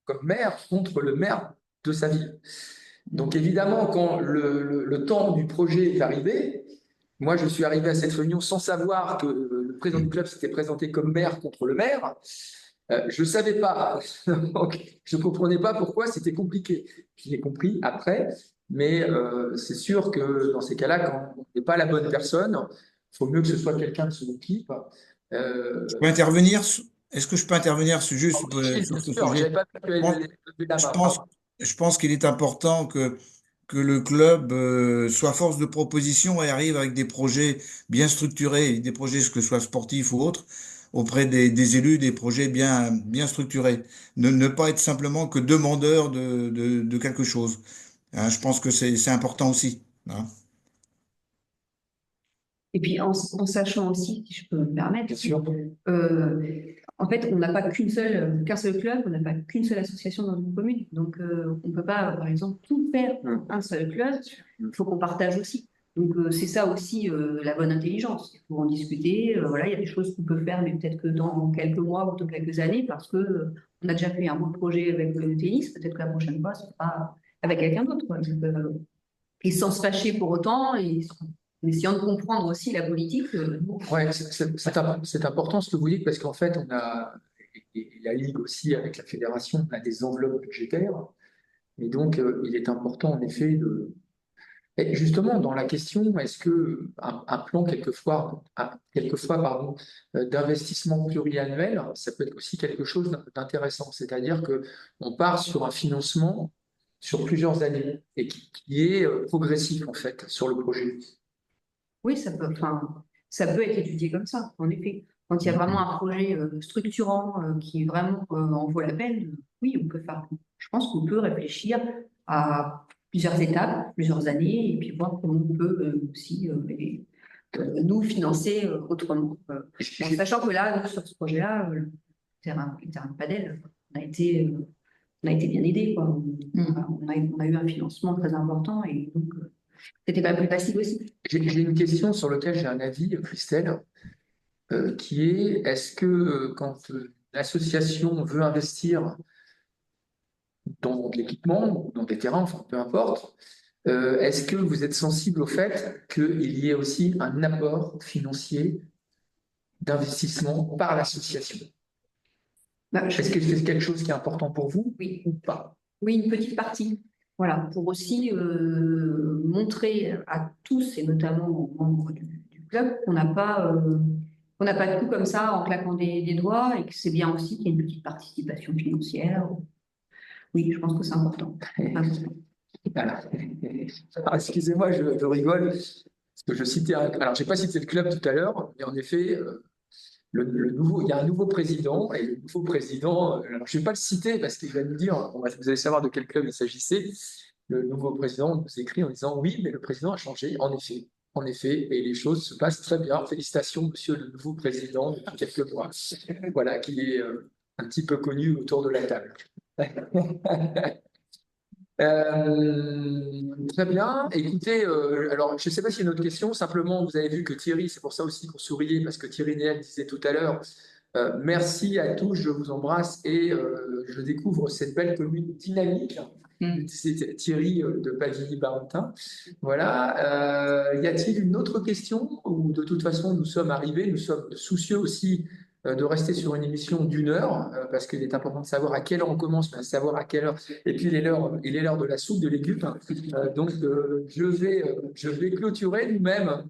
comme maire contre le maire de sa ville. Donc évidemment, quand le temps du projet est arrivé, moi je suis arrivé à cette réunion sans savoir que le président du club s'était présenté comme maire contre le maire. Je ne savais pas, donc je ne comprenais pas pourquoi c'était compliqué. Je l'ai compris après, mais c'est sûr que dans ces cas-là, quand on n'est pas la bonne personne, il faut mieux que ce soit quelqu'un de son équipe. Je peux intervenir? Est-ce que je peux intervenir juste sur ce sujet? J'avais pas vu que tu avais levé la Je main, pense, pardon. je pense qu'il est important que le club soit force de proposition et arrive avec des projets bien structurés, des projets, que ce soit sportifs ou autres, auprès des élus, des projets bien structurés. Ne pas être simplement que demandeur de quelque chose. Hein, je pense que c'est important aussi. Hein. Et puis en sachant aussi, si je peux me permettre, Bien sûr. en fait, on n'a pas qu'un seul club, on n'a pas qu'une seule association dans une commune. Donc, on ne peut pas, par exemple, tout faire pour un seul club. Il faut qu'on partage aussi. Donc, c'est ça aussi la bonne intelligence. Il faut en discuter. Voilà, il y a des choses qu'on peut faire, mais peut-être que dans quelques mois ou dans quelques années, parce que on a déjà fait un bon projet avec le tennis. Peut-être que la prochaine fois, ce sera avec quelqu'un d'autre, quoi. Donc, et sans se fâcher pour autant, et en essayant de comprendre aussi la politique. Ouais, c'est important ce que vous dites parce qu'en fait, et la Ligue aussi avec la fédération, on a des enveloppes budgétaires. Et donc, il est important en effet et justement, dans la question, est-ce que un plan pardon, d'investissement pluriannuel, ça peut être aussi quelque chose d'intéressant. C'est-à-dire que on part sur un financement sur plusieurs années et qui est progressif en fait sur le projet. Oui, ça peut être étudié comme ça, en effet. Quand il y a vraiment un projet structurant qui vraiment en vaut la peine, oui, on peut faire. Je pense qu'on peut réfléchir à plusieurs étapes, plusieurs années, et puis voir comment on peut aussi nous financer autrement. En sachant que là, nous, sur ce projet-là, le terrain de padel, on a été bien aidés, quoi. On a eu un financement très important et donc c'était pas plus facile aussi. J'ai une question sur laquelle j'ai un avis, Christelle, qui est, est-ce que quand l'association veut investir dans de l'équipement, dans des terrains, enfin peu importe, est-ce que vous êtes sensible au fait qu'il y ait aussi un apport financier d'investissement par l'association? Est-ce que c'est quelque chose qui est important pour vous Oui. ou pas? Oui, une petite partie. Voilà, pour aussi montrer à tous, et notamment aux membres du club, qu'on n'a pas de coup comme ça en claquant des doigts et que c'est bien aussi qu'il y ait une petite participation financière. Oui, je pense que c'est important. Voilà. Alors, excusez-moi, je rigole, parce que je citais alors j'ai pas cité le club tout à l'heure, mais en effet, il y a un nouveau président, et le nouveau président, alors je ne vais pas le citer parce qu'il va nous dire, vous allez savoir de quel club il s'agissait. Le nouveau président nous écrit en disant oui, mais le président a changé, en effet, et les choses se passent très bien. Félicitations, monsieur le nouveau président, depuis quelques mois. Voilà, qui est un petit peu connu autour de la table. Très bien. Écoutez, alors je ne sais pas s'il y a une autre question. Simplement, vous avez vu que Thierry, c'est pour ça aussi qu'on souriait, parce que Thierry Néel disait tout à l'heure, merci à tous, je vous embrasse et je découvre cette belle commune dynamique. C'est Thierry de Pavie-Barentin. Voilà. Y a-t-il une autre question ou de toute façon nous sommes arrivés, nous sommes soucieux aussi de rester sur une émission d'1 heure parce qu'il est important de savoir à quelle heure on commence, mais à savoir à quelle heure. Et puis il est l'heure de la soupe de légumes. Donc je vais clôturer nous-mêmes.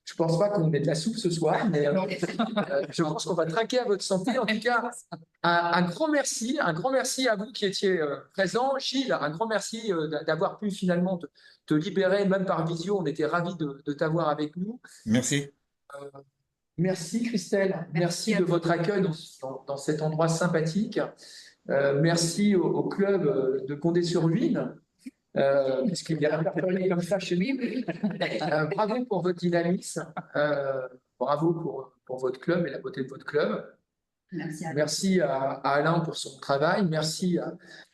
Je pense pas qu'on ait de la soupe ce soir, mais je pense qu'on va trinquer à votre santé. En tout cas, un grand merci à vous qui étiez présents. Gilles, un grand merci d'avoir pu finalement te libérer, même par visio. On était ravis de t'avoir avec nous. Merci. Merci Christelle, merci de votre accueil dans cet endroit sympathique. Merci au club de Condé-sur-Huisne. Parce qu'il y a un répertorié comme ça chez nous. Bravo pour votre dynamisme, bravo pour votre club et la beauté de votre club. Merci à Alain pour son travail, merci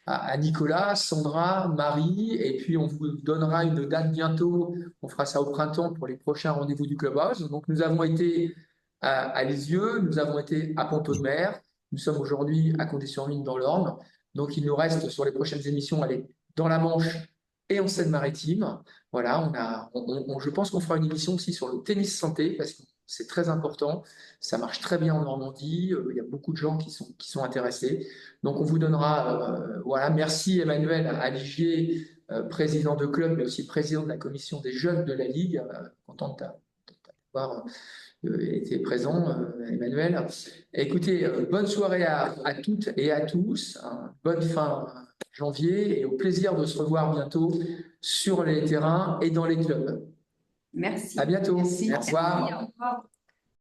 à Nicolas, Sandra, Marie, et puis on vous donnera une date bientôt, on fera ça au printemps pour les prochains rendez-vous du Clubhouse. Donc nous avons été à Lisieux, nous avons été à Pont-Audemer, nous sommes aujourd'hui à Condé-sur-Huisne dans l'Orne, donc il nous reste sur les prochaines émissions aller dans la Manche et en Seine-Maritime. Voilà, je pense qu'on fera une émission aussi sur le tennis santé parce que c'est très important, ça marche très bien en Normandie, il y a beaucoup de gens qui sont intéressés. Donc on vous donnera, voilà, merci Emmanuel Aligier, président de club, mais aussi président de la commission des jeunes de la Ligue, content d'avoir été présent, Emmanuel. Écoutez, bonne soirée à toutes et à tous, bonne fin janvier et au plaisir de se revoir bientôt sur les terrains et dans les clubs. Merci. À bientôt. Merci. Au revoir. Merci, au revoir.